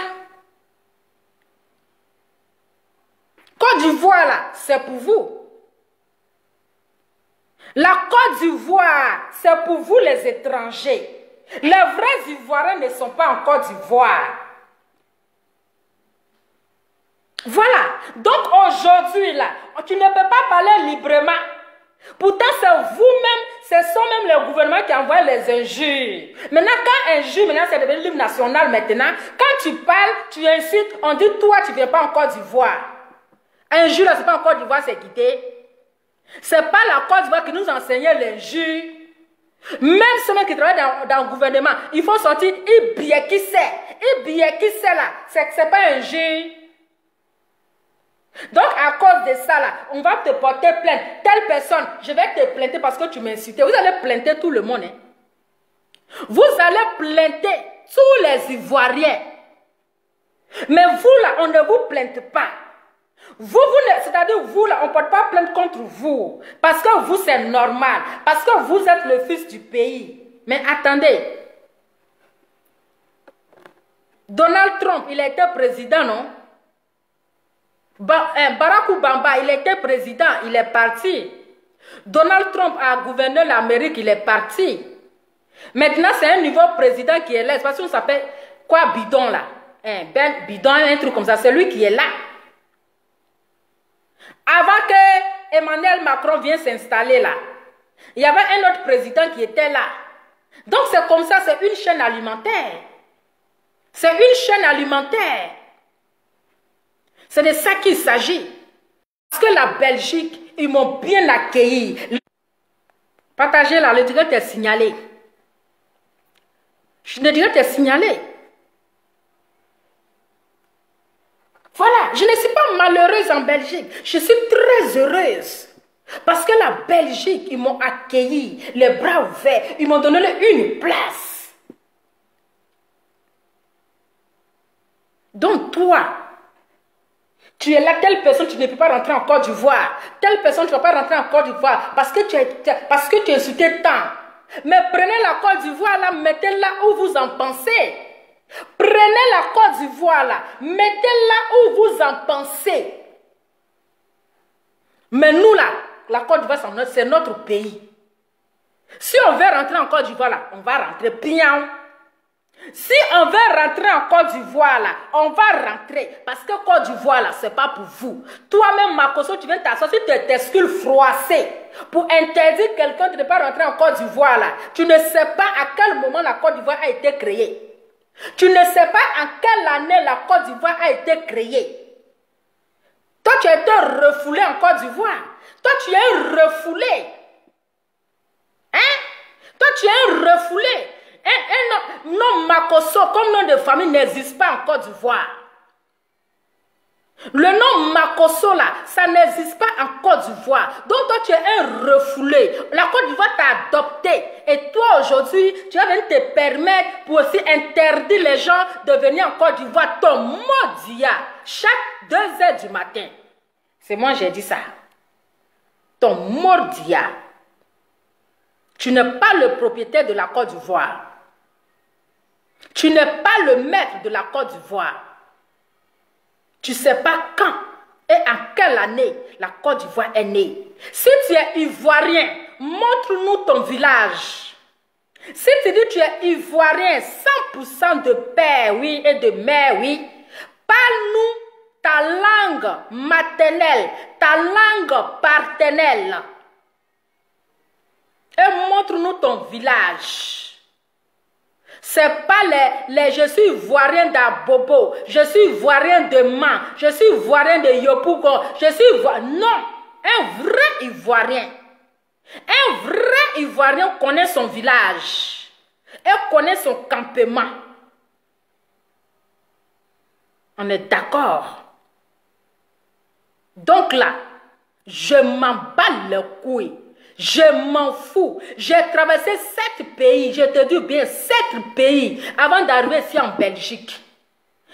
Côte d'Ivoire, là, c'est pour vous. La Côte d'Ivoire, c'est pour vous les étrangers. Les vrais Ivoiriens ne sont pas en Côte d'Ivoire. Voilà. Donc aujourd'hui, là, tu ne peux pas parler librement. Pourtant, c'est vous-même, ce sont même les gouvernements qui envoient les injures. Maintenant, quand injure, maintenant, c'est devenu l'hymne national maintenant. Quand tu parles, tu insultes, on dit, toi, tu ne viens pas en Côte d'Ivoire. Injure, ce n'est pas en Côte d'Ivoire, c'est quitté. Ce n'est pas la Côte d'Ivoire qui nous enseignait l'injure. Même ceux qui travaillent dans le gouvernement, il faut sortir, il bien qui sait. Il bien qui sait là, c'est pas injure. Donc, à cause de ça, là, on va te porter plainte. Telle personne, je vais te plainter parce que tu m'insultes. Vous allez plainter tout le monde. Hein? Vous allez plainter tous les Ivoiriens. Mais vous, là, on ne vous plainte pas. C'est-à-dire, vous, là, on ne porte pas plainte contre vous. Parce que vous, c'est normal. Parce que vous êtes le fils du pays. Mais attendez. Donald Trump, il a été président, non? Barack Obama, il était président, il est parti. Donald Trump a gouverné l'Amérique, il est parti. Maintenant, c'est un nouveau président qui est là. Parce qu'on s'appelle quoi, Bidon là? Bidon, un truc comme ça. C'est lui qui est là. Avant que Emmanuel Macron vienne s'installer là, il y avait un autre président qui était là. Donc c'est comme ça, c'est une chaîne alimentaire. C'est une chaîne alimentaire. C'est de ça qu'il s'agit. Parce que la Belgique, ils m'ont bien accueilli. Partagez là, le direct est signalé. Le direct est signalé. Voilà, je ne suis pas malheureuse en Belgique. Je suis très heureuse. Parce que la Belgique, ils m'ont accueilli, les bras ouverts. Ils m'ont donné une place. Donc toi, tu es là, telle personne, tu ne peux pas rentrer en Côte d'Ivoire. Telle personne, tu ne vas pas rentrer en Côte d'Ivoire parce que tu es insulté tant. Mais prenez la Côte d'Ivoire là, mettez-la où vous en pensez. Prenez la Côte d'Ivoire là, mettez-la où vous en pensez. Mais nous là, la Côte d'Ivoire, c'est notre pays. Si on veut rentrer en Côte d'Ivoire là, on va rentrer bien. Si on veut rentrer en Côte d'Ivoire là, on va rentrer. Parce que Côte d'Ivoire là, c'est pas pour vous. Toi-même, Makoso, tu viens t'asseoir sur tes testicules froissés pour interdire quelqu'un de ne pas rentrer en Côte d'Ivoire là. Tu ne sais pas à quel moment la Côte d'Ivoire a été créée. Tu ne sais pas en quelle année la Côte d'Ivoire a été créée. Toi, tu as été refoulé en Côte d'Ivoire. Toi, tu es un refoulé. Hein? Toi, tu es un refoulé. Un nom Makoso comme nom de famille n'existe pas en Côte d'Ivoire. Le nom Makoso là, ça n'existe pas en Côte d'Ivoire. Donc toi tu es un refoulé. La Côte d'Ivoire t'a adopté. Et toi aujourd'hui, tu vas venir te permettre pour aussi interdire les gens de venir en Côte d'Ivoire. Ton mordia, chaque 2 heures du matin. C'est moi j'ai dit ça. Ton mordia. Tu n'es pas le propriétaire de la Côte d'Ivoire. Tu n'es pas le maître de la Côte d'Ivoire. Tu ne sais pas quand et en quelle année la Côte d'Ivoire est née. Si tu es ivoirien, montre-nous ton village. Si tu dis que tu es ivoirien, 100% de père, oui, et de mère, oui, parle-nous ta langue maternelle, ta langue paternelle. Et montre-nous ton village. C'est pas je suis ivoirien d'Abobo, je suis ivoirien de Man, je suis ivoirien de Yopougon, je suis ivoirien. Non, un vrai ivoirien. Un vrai ivoirien connaît son village et connaît son campement. On est d'accord. Donc là, je m'en bats le couille. Je m'en fous. J'ai traversé 7 pays. Je te dis bien 7 pays avant d'arriver ici en Belgique.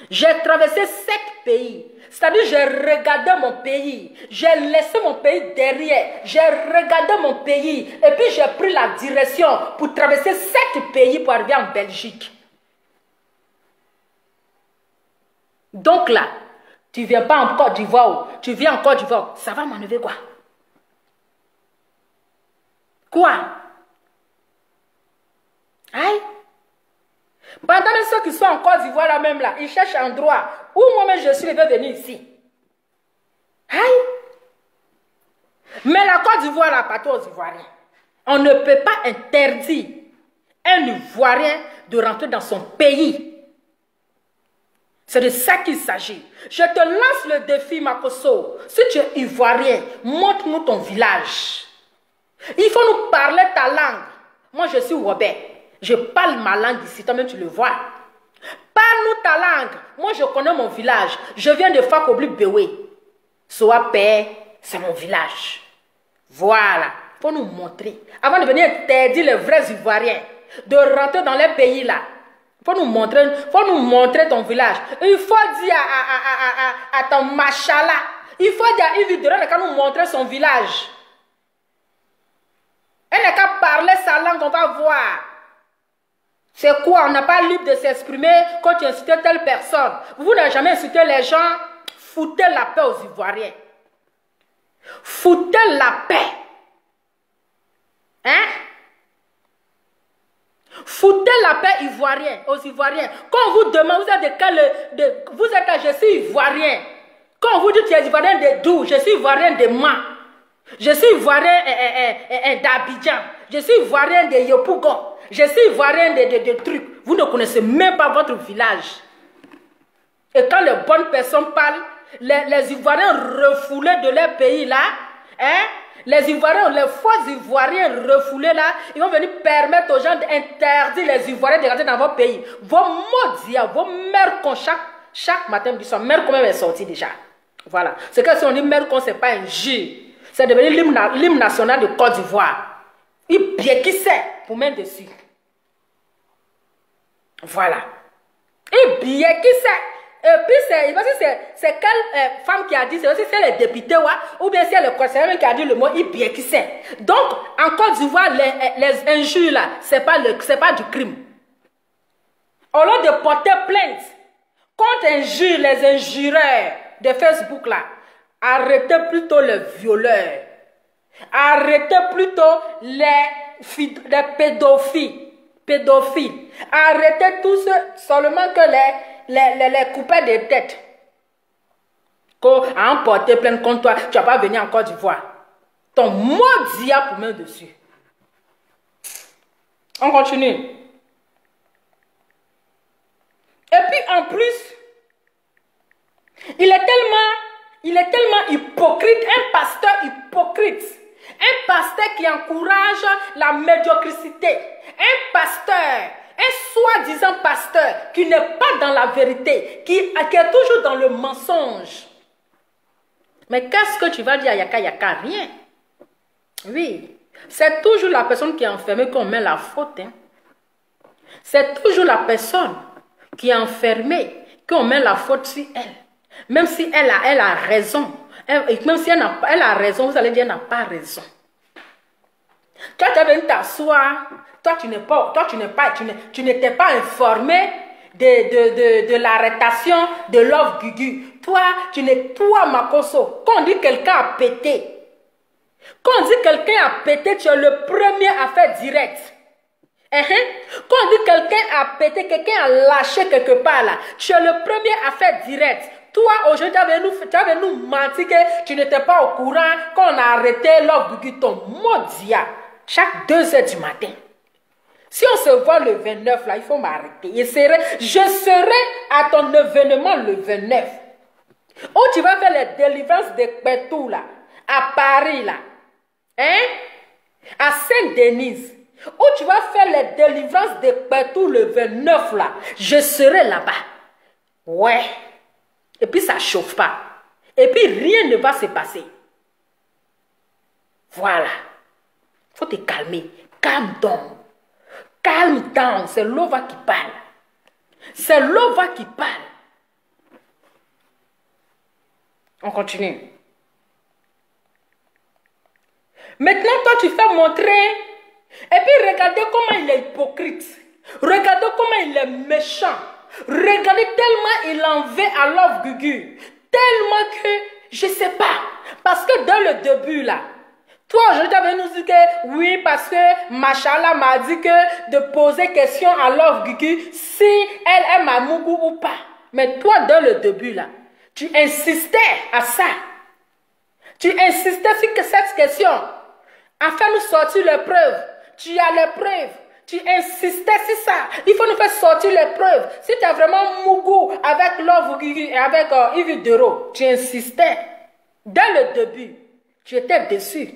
J'ai traversé 7 pays. C'est-à-dire j'ai regardé mon pays. J'ai laissé mon pays derrière. J'ai regardé mon pays. Et puis j'ai pris la direction pour traverser 7 pays pour arriver en Belgique. Donc là, tu ne viens pas en Côte d'Ivoire. Tu viens en Côte d'Ivoire. Ça va m'enlever quoi? Quoi? Aïe. Pendant ceux qui sont en Côte d'Ivoire là même là, ils cherchent un endroit où moi-même je suis venu ici. Aïe. Mais la Côte d'Ivoire appartient aux Ivoiriens. On ne peut pas interdire un Ivoirien de rentrer dans son pays. C'est de ça qu'il s'agit. Je te lance le défi, Makosso. Si tu es Ivoirien, montre-nous ton village. Il faut nous parler ta langue. Moi, je suis Robert. Je parle ma langue ici. Toi-même, tu le vois. Parle-nous ta langue. Moi, je connais mon village. Je viens de Fakobli Bewe. Soa Père, c'est mon village. Voilà. Il faut nous montrer. Avant de venir interdire les vrais Ivoiriens de rentrer dans les pays là. Il faut nous montrer ton village. Il faut dire à ton machala. Il faut dire à Yves Duran de nous montrer son village. Elle n'a qu'à parler sa langue, on va voir. C'est quoi? On n'a pas libre de s'exprimer quand tu insultes telle personne. Vous n'avez jamais insulté les gens. Foutez la paix aux Ivoiriens. Foutez la paix. Hein? Foutez la paix ivoirienne, aux Ivoiriens. Quand on vous demande, vous êtes de quel... vous êtes, je suis Ivoirien. Quand on vous dit que tu es Ivoirien de d'où? Je suis Ivoirien de Man. Je suis Ivoirien d'Abidjan. Je suis Ivoirien de Yopougon. Je suis Ivoirien de trucs. Vous ne connaissez même pas votre village. Et quand les bonnes personnes parlent, les Ivoiriens refoulés de leur pays là, hein, les Ivoiriens, les faux Ivoiriens refoulés là, ils vont venir permettre aux gens d'interdire les Ivoiriens de rentrer dans votre pays. Vos maudits, vos mères qu'on chaque matin, du soir, mère combien est sortie déjà. Voilà. C'est que si on dit mère qu'on, c'est pas un jus. C'est devenu l'hymne national de Côte d'Ivoire. Il bien qui sait pour mettre dessus. Voilà. Il bien qui sait. Et puis c'est quelle femme qui a dit, c'est les députés ou bien c'est le conseiller qui a dit le mot il bien qui sait. Donc en Côte d'Ivoire, les injures là, c'est pas du crime. Au lieu de porter plainte contre les injureurs de Facebook là, arrêtez plutôt les violeurs. Arrêtez plutôt les pédophiles. Arrêtez tous seulement que les coupeurs de tête. Quand à emporter plainte contre toi, tu ne vas pas venir en Côte d'Ivoire. Ton maudit a pour mettre dessus. On continue. Et puis en plus, il est tellement hypocrite, un pasteur hypocrite. Un pasteur qui encourage la médiocrité. Un pasteur, un soi-disant pasteur qui n'est pas dans la vérité, qui est toujours dans le mensonge. Mais qu'est-ce que tu vas dire à Yaka Yaka? Rien. Oui. C'est toujours la personne qui est enfermée qu'on met la faute. Hein. C'est toujours la personne qui est enfermée qu'on met la faute sur elle. Même si elle a raison. Même si elle a raison, vous allez dire qu'elle n'a pas raison. Toi, tu es venu t'asseoir. Toi, tu n'étais pas informé de l'arrestation de Love Gugu. Toi, Makosso, quand on dit quelqu'un a pété, quand on dit quelqu'un a pété, tu es le premier à faire direct. Quand on dit quelqu'un a pété, quelqu'un a lâché quelque part là, tu es le premier à faire direct. Toi, aujourd'hui, tu avais nous menti que tu n'étais pas au courant quand on a arrêté Love Gugu, ton maudit, chaque 2 heures du matin. Si on se voit le 29, là, il faut m'arrêter. Je serai à ton événement le 29. Où tu vas faire les délivrances de Pétou, là. À Paris, là. Hein? À Saint-Denis. Où tu vas faire les délivrances de Pétou le 29, là. Je serai là-bas. Ouais. Et puis, ça ne chauffe pas. Et puis, rien ne va se passer. Voilà. Il faut te calmer. Calme down. Calme down. C'est Lova qui parle. C'est Lova qui parle. On continue. Maintenant, toi, tu fais montrer. Et puis, regardez comment il est hypocrite. Regardez comment il est méchant. Regardez tellement il en veut à Love Gugu. Tellement que, je ne sais pas. Parce que dans le début, là, toi, aujourd'hui, tu avais nous dit que, oui, parce que Machala m'a dit que de poser question à Love Gugu si elle aime Amougou ou pas. Mais toi, dans le début, là, tu insistais à ça. Tu insistais sur cette question. Afin de nous sortir les preuves. Tu as les preuves. Tu insistais sur ça. Il faut nous faire sortir les preuves. Si tu as vraiment Mougou avec Love Gugu et avec Yves Dero, tu insistais. Dès le début, tu étais dessus.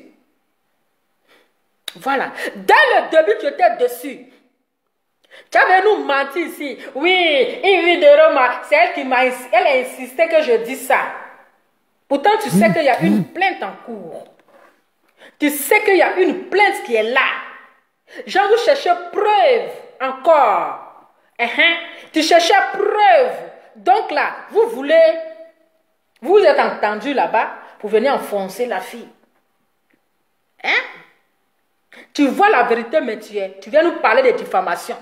Voilà. Dès le début, tu étais dessus. Tu avais nous menti ici. Oui, Yves Dero, c'est elle qui m'a insisté que je dise ça. Pourtant, tu sais qu'il y a une plainte en cours. Tu sais qu'il y a une plainte qui est là. Genre, vous cherchez preuve encore. Tu cherchais preuve. Donc là, vous êtes entendu là-bas pour venir enfoncer la fille. Hein? Tu vois la vérité, mais tu viens nous parler de diffamation.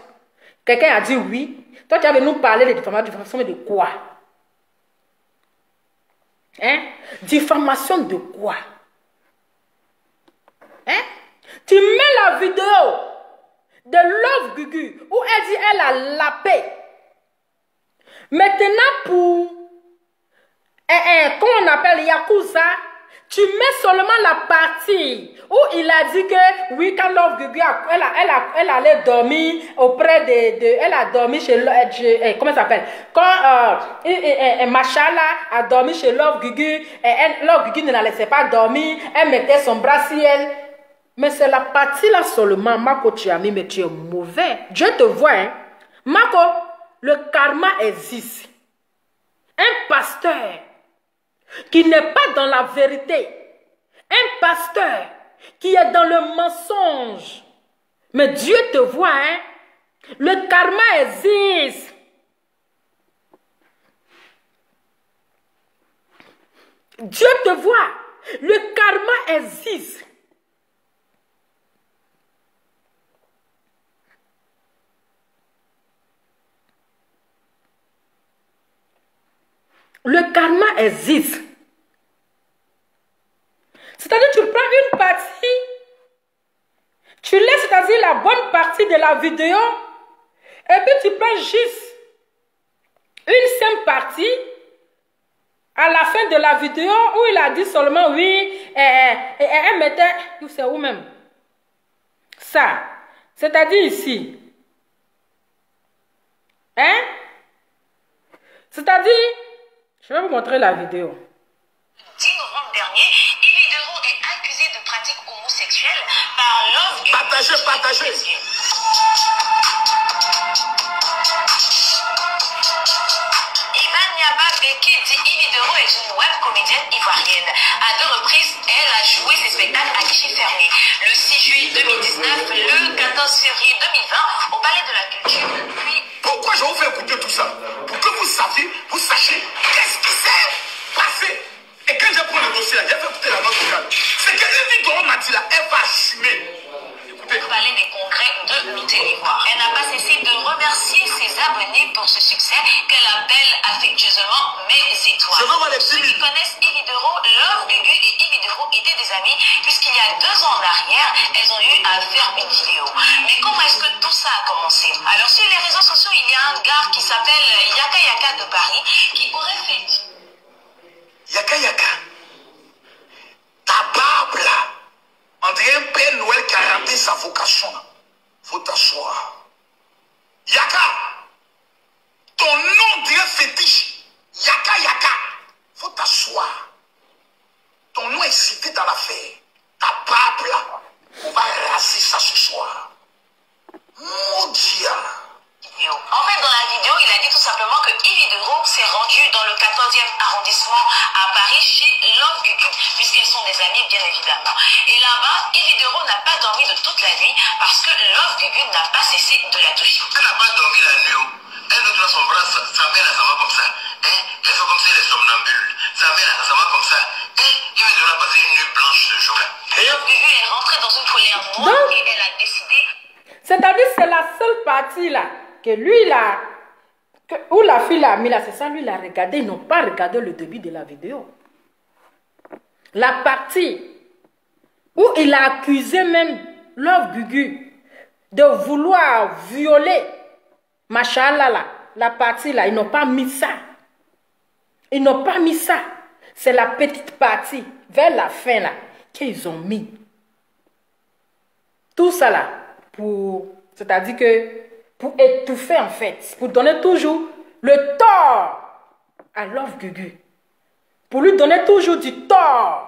Quelqu'un a dit oui. Toi, tu viens nous parler de diffamation, mais de quoi? Hein? Diffamation de quoi? Hein? Tu mets la vidéo de Love Gugu où elle dit elle a la paix. Maintenant pour comment on appelle Yakuza, tu mets seulement la partie où il a dit que oui, quand Love Gugu elle allait dormir auprès elle a dormi chez comment ça s'appelle, quand Machala a dormi chez Love Gugu, Love Gugu ne la laissait pas dormir, elle mettait son bras sur elle. Mais c'est la partie là seulement, Marco, tu as mis, mais tu es mauvais. Dieu te voit, hein. Marco, le karma existe. Un pasteur qui n'est pas dans la vérité, un pasteur qui est dans le mensonge. Mais Dieu te voit, hein. Le karma existe. Dieu te voit. Le karma existe. Le karma existe. C'est-à-dire tu prends une partie, tu laisses, c'est-à-dire la bonne partie de la vidéo, et puis tu prends juste une simple partie à la fin de la vidéo où il a dit seulement oui, elle mettait, c'est où même? Ça, c'est-à-dire ici. Hein? C'est-à-dire, je vais vous montrer la vidéo.
10 novembre dernier, Yves Dero est accusé de pratiques homosexuelles par Love Gugu. Partagez. Ivan Niaba Beke dit Yves Dero est une web comédienne ivoirienne. À 2 reprises, elle a joué ses spectacles à guichet fermé. Le 6 juillet 2019, le 14 février 2020, au Palais de la Culture, puis...
Pourquoi je vous fais écouter tout ça? Pour que vous sachiez qu'est-ce qui s'est passé. Et quand j'ai pris le dossier là, j'ai fait écouter la note vocale. C'est que Yves Dero m'a dit là, elle va assumer.
Au Palais des Congrès de Nouvelle-Ivoire. Elle n'a pas cessé de remercier ses abonnés pour ce succès qu'elle appelle affectueusement mes étoiles. Ceux qui connaissent Yves Dero, Love Gugu et Yves Dero étaient des amis puisqu'il y a 2 ans en arrière, elles ont eu à faire une vidéo. Mais comment est-ce que tout ça a commencé? Alors sur les réseaux sociaux, il y a un gars qui s'appelle Yaka Yaka de Paris qui aurait fait...
Yaka Yaka, ta barbe là, on dirait un Père Noël qui a raté sa vocation. Faut t'asseoir.
s'est rendue dans le 14e arrondissement à Paris chez Love Gugu, puisqu'elles sont des amies bien évidemment. Et là-bas, Evidero n'a pas dormi de toute la nuit parce que Love Gugu n'a pas cessé de la toucher.
Elle n'a pas dormi la nuit. Elle nous donne son bras, sa mère ça va comme ça. Elle fait comme si elle est somnambule. Sa mère ça va comme ça. Il va passer une nuit blanche ce jour-là.
Love Gugu est rentrée dans une colère noire et elle a décidé.
C'est-à-dire c'est la seule partie là que lui là, où la fille l'a mis là, c'est ça, lui l'a regardé. Ils n'ont pas regardé le début de la vidéo. La partie où il a accusé même Love Gugu de vouloir violer Machallah là, la partie là, ils n'ont pas mis ça. Ils n'ont pas mis ça. C'est la petite partie, vers la fin là, qu'ils ont mis. Tout ça là, c'est-à-dire que, pour étouffer en fait, pour donner toujours le tort à Love Gugu. Pour lui donner toujours du tort.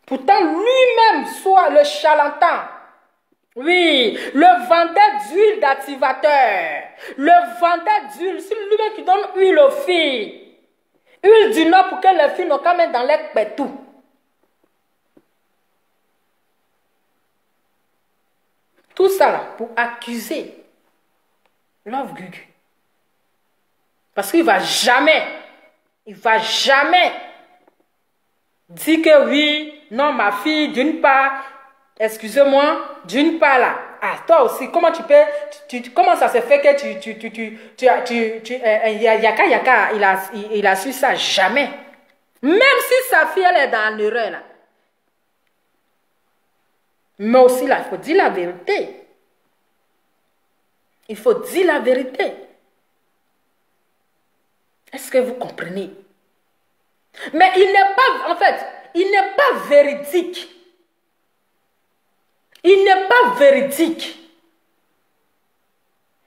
Pourtant, lui-même soit le charlatan. Oui, le vendeur d'huile d'activateur. Le vendeur d'huile, c'est lui-même qui donne huile aux filles. Huile du Nord pour que les filles n'ont qu'à mettre dans les pétou. Tout ça là, pour accuser Love Gugu. Parce qu'il ne va jamais dire que oui, non, ma fille, d'une part, excusez-moi, d'une part là, ah, toi aussi, comment tu peux, comment ça se fait que Yaka, il a su ça? Jamais. Même si sa fille, elle est dans l'erreur là. Mais aussi là, il faut dire la vérité. Il faut dire la vérité. Est-ce que vous comprenez? Mais il n'est pas, en fait, il n'est pas véridique. Il n'est pas véridique.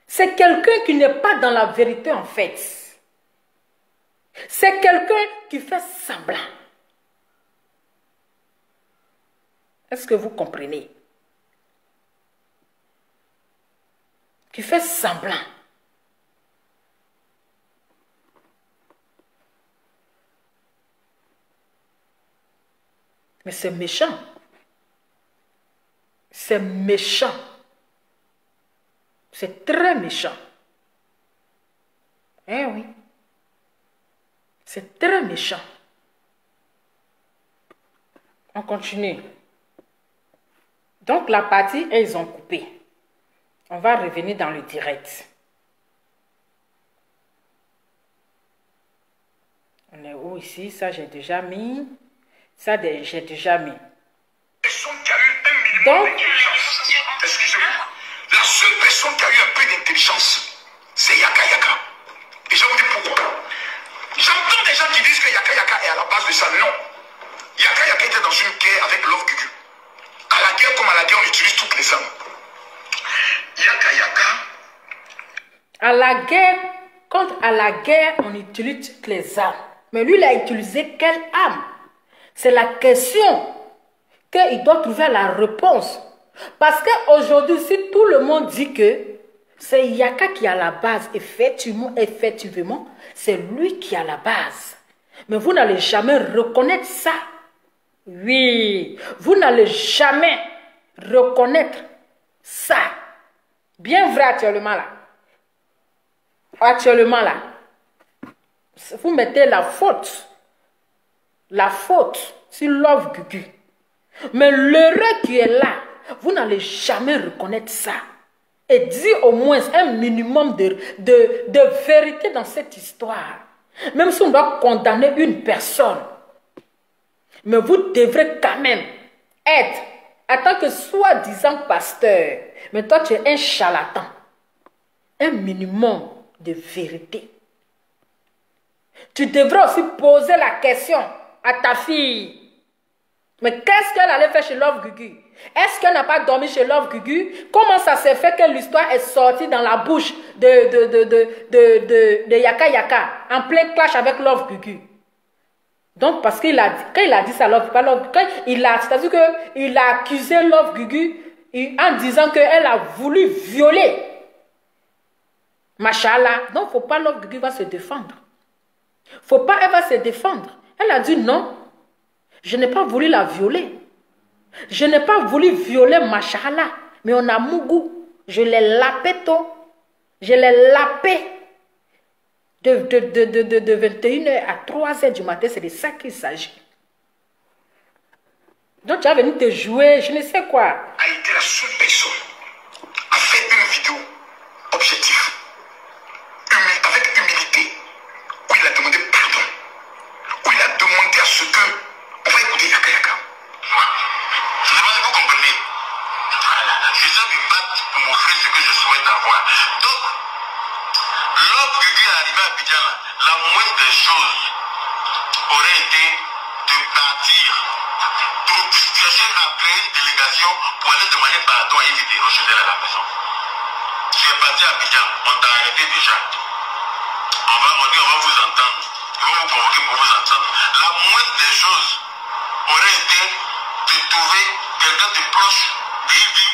C'est quelqu'un qui n'est pas dans la vérité en fait. C'est quelqu'un qui fait semblant. Est-ce que vous comprenez? Qui fait semblant. Mais c'est méchant. C'est méchant. C'est très méchant. Eh oui. C'est très méchant. On continue. Donc la partie, ils ont coupé. On va revenir dans le direct. On est où ici? Ça, j'ai déjà mis. Ça, j'ai déjà mis. Donc,
excusez-moi, la seule personne qui a eu un peu d'intelligence, c'est Yaka Yaka. Et je vous dis pourquoi. J'entends des gens qui disent que Yaka Yaka est à la base de ça. Non. Yaka Yaka était dans une guerre avec Love Gugu. À la guerre comme à la guerre, on utilise toutes les armes. Yaka Yaka.
À la guerre, contre à la guerre, on utilise toutes les armes. Mais lui, il a utilisé quelle arme? C'est la question qu'il doit trouver la réponse. Parce qu'aujourd'hui, si tout le monde dit que c'est Yaka qui a la base, effectivement, c'est lui qui a la base. Mais vous n'allez jamais reconnaître ça. Oui, vous n'allez jamais reconnaître ça. Bien vrai actuellement là. Actuellement là. Vous mettez la faute sur Love Gugu. Mais l'erreur qui est là, vous n'allez jamais reconnaître ça. Et dire au moins un minimum de vérité dans cette histoire. Même si on doit condamner une personne. Mais vous devrez quand même être, en tant que soi-disant pasteur, mais toi tu es un charlatan. Un minimum de vérité. Tu devrais aussi poser la question à ta fille. Mais qu'est-ce qu'elle allait faire chez Love Gugu? Est-ce qu'elle n'a pas dormi chez Love Gugu? Comment ça s'est fait que l'histoire est sortie dans la bouche de Yaka Yaka en plein clash avec Love Gugu? Donc parce qu'il a dit, quand il a dit ça, c'est-à-dire qu'il a accusé Love Gugu en disant qu'elle a voulu violer Machallah. Donc, il ne faut pas Love Guigui va se défendre. Il ne faut pas elle va se défendre. Elle a dit non. Je n'ai pas voulu la violer. Je n'ai pas voulu violer Machallah. Mais on a Mougou. Je l'ai lapé tôt. Je l'ai lapé. De 21h à 3h du matin, c'est de ça qu'il s'agit. Donc tu as venu te jouer, je ne sais quoi.
A été la seule personne à faire une vidéo objective, avec humilité, où il a demandé pardon, où il a demandé à ce que on va écouter Yaka Yaka. Moi, je ne sais pas si vous comprenez. Voilà, je sais me battre pour m'offrir ce que je souhaite avoir. Donc, Love Guigui est arrivé à Abidjan, la moindre des choses aurait été de partir pour chercher à créer une délégation pour aller demander pardon à Yves Rochelle à la maison. Tu es parti à Abidjan, on t'a arrêté déjà. On va vous entendre. Ils vont vous convoquer pour vous entendre. La moindre des choses aurait été de trouver quelqu'un de proche d'Yves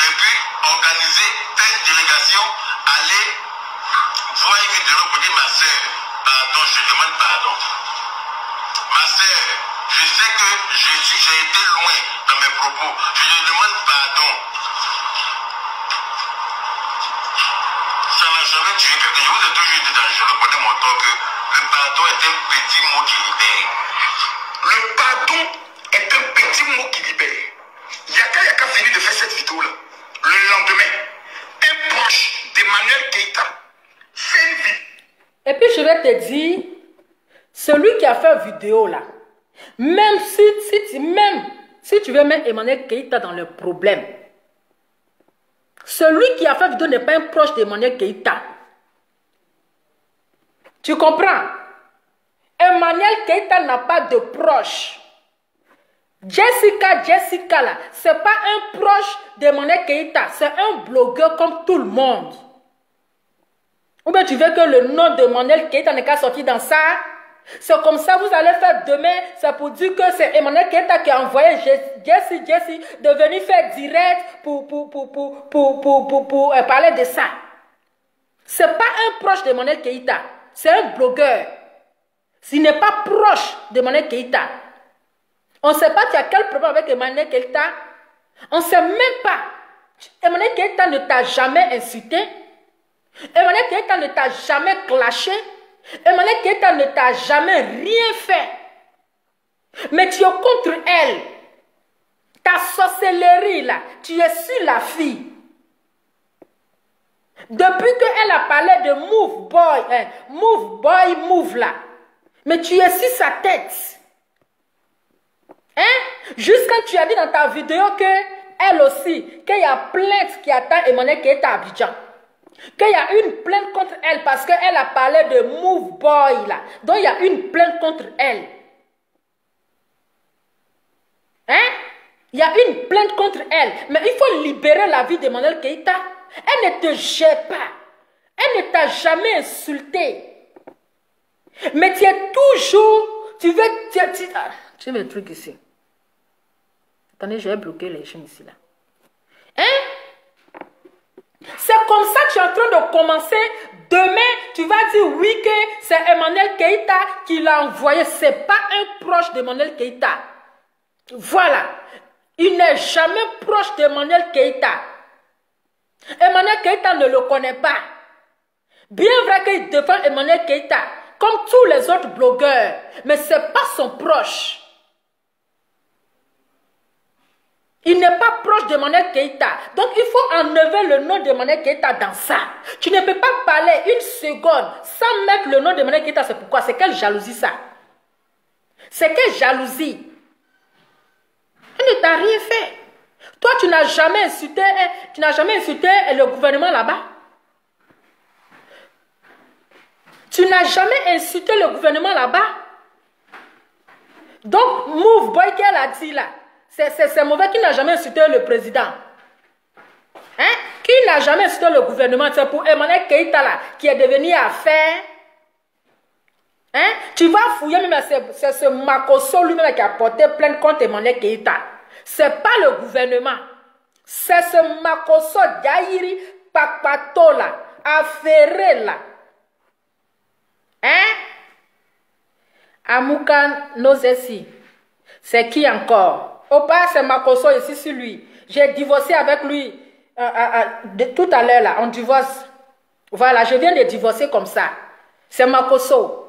et puis organiser une délégation, aller voir Yves pour dire ma soeur, pardon, je demande pardon. Ma soeur, je sais que j'ai été loin dans mes propos. Je te demande pardon. Ça n'a jamais tué quelqu'un. Je vous ai toujours dit je reconnais mon temps que le pardon est un petit mot qui libère. Le pardon est un petit mot qui libère. Yaka Yaka fini de faire cette vidéo-là. Le lendemain, un proche d'Emmanuel Keïta fait une vidéo.
Et puis je vais te dire, celui qui a fait vidéo là, même si tu veux mettre Emmanuel Keïta dans le problème, celui qui a fait vidéo n'est pas un proche d'Emmanuel Keïta. Tu comprends? Emmanuel Keïta n'a pas de proche. Jessica là, c'est pas un proche d'Emmanuel Keïta, c'est un blogueur comme tout le monde. Ou bien tu veux que le nom d'Emmanuel Keïta n'est qu'à sortir dans ça? C'est comme ça vous allez faire demain, c'est pour dire que c'est Emmanuel Keïta qui a envoyé Jessie de venir faire direct pour parler de ça. C'est pas un proche d'Emmanuel Keïta, c'est un blogueur. S'il n'est pas proche d'Emmanuel Keïta, on ne sait pas tu as quel problème avec Emmanuel Keïta. On ne sait même pas. Emmanuel Keïta ne t'a jamais insulté. Emmanuel Keïta ne t'a jamais clashé. Emmanuel Keïta ne t'a jamais rien fait. Mais tu es contre elle. Ta sorcellerie là, tu es sur la fille. Depuis qu'elle a parlé de move là. Mais tu es sur sa tête. Hein? Juste quand tu as dit dans ta vidéo que elle aussi, qu'il y a plainte qui attend Emmanuel Keïta à Abidjan. Qu'il y a une plainte contre elle parce qu'elle a parlé de Move Boy là. Donc il y a une plainte contre elle. Hein? Il y a une plainte contre elle. Mais il faut libérer la vie d'Emmanuel Keïta. Elle ne te gère pas. Elle ne t'a jamais insulté. Mais tu es toujours... Tu veux le truc ici. Attendez, je vais bloquer les gens ici là. Hein? C'est comme ça que tu es en train de commencer. Demain, tu vas dire oui que c'est Emmanuel Keïta qui l'a envoyé. Ce n'est pas un proche d'Emmanuel Keïta. Voilà. Il n'est jamais proche d'Emmanuel Keïta. Emmanuel Keïta ne le connaît pas. Bien vrai qu'il défend Emmanuel Keïta, comme tous les autres blogueurs. Mais ce n'est pas son proche. Il n'est pas proche d'Emmanuel Keïta. Donc, il faut enlever le nom d'Emmanuel Keïta dans ça. Tu ne peux pas parler une seconde sans mettre le nom d'Emmanuel Keïta. C'est pourquoi? C'est quelle jalousie ça? C'est quelle jalousie? Elle ne t'a rien fait. Toi, tu n'as jamais insulté le gouvernement là-bas. Tu n'as jamais insulté le gouvernement là-bas. Donc, Move Boy qu'elle a dit là, c'est mauvais qui n'a jamais insulté le président. Hein? Qui n'a jamais insulté le gouvernement? C'est pour Emmanuel Keïta là, qui est devenu affaire. Hein? Tu vas fouiller même, c'est ce Makoso lui-même qui a porté plainte contre Emmanuel Keïta. C'est pas le gouvernement. C'est ce Makoso Daïri Papato là, affairé là. Hein? Amoukan Nozesi. C'est qui encore? Opa, c'est Makoso ici sur lui. J'ai divorcé avec lui tout à l'heure là. On divorce. Voilà, je viens de divorcer comme ça. C'est Makoso.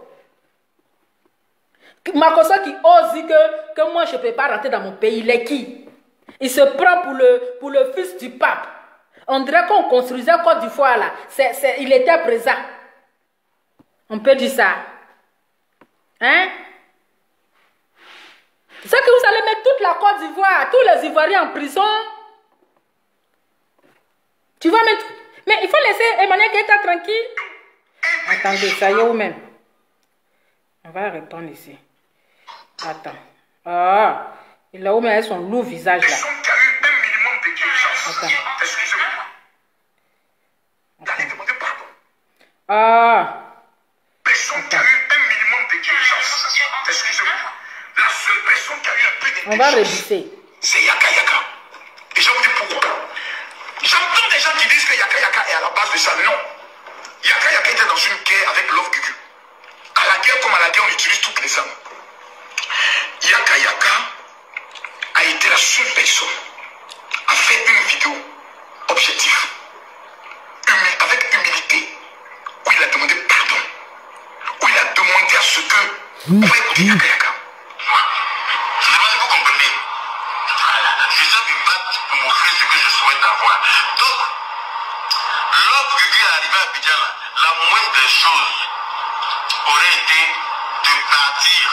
Makoso qui ose dire que moi je ne peux pas rentrer dans mon pays. Il est qui? Il se prend pour le fils du pape. On dirait qu'on construisait Côte d'Ivoire là. Il était présent. On peut dire ça. Hein? C'est que vous allez mettre toute la Côte d'Ivoire, tous les Ivoiriens en prison. Tu vas mettre... Mais il faut laisser Emmanuel Keïta tranquille. Attendez, ça y est où même? On va répondre ici. Attends. Ah, il a où même son lourd visage là.
Personne qui a eu un minimum de diligence.
Attends.
Excusez-moi. D'aller demander pardon.
Ah.
Personne qui a eu un minimum de diligence. Excusez-moi. La seule personne qui a eu un peu de
On va
diligence,
réviser.
c'est Yaka Yaka. Et je vous dis pourquoi. J'entends des gens qui disent que Yaka Yaka est à la base de ça. Non. Yaka Yaka était dans une guerre avec Love Gugu. À la guerre comme à la guerre, on utilise toutes les armes. Yaka Yaka a été la seule personne à faire une vidéo objective, avec humilité, où il a demandé pardon, où il a demandé à ce que on va écouter Yaka Yaka. Je ne sais pas si vous comprenez. Voilà. Je sais que battre m'offrir ce que je souhaite avoir. Donc, lorsque Gugu est arrivé à Abidjan, la moindre des choses aurait été de partir,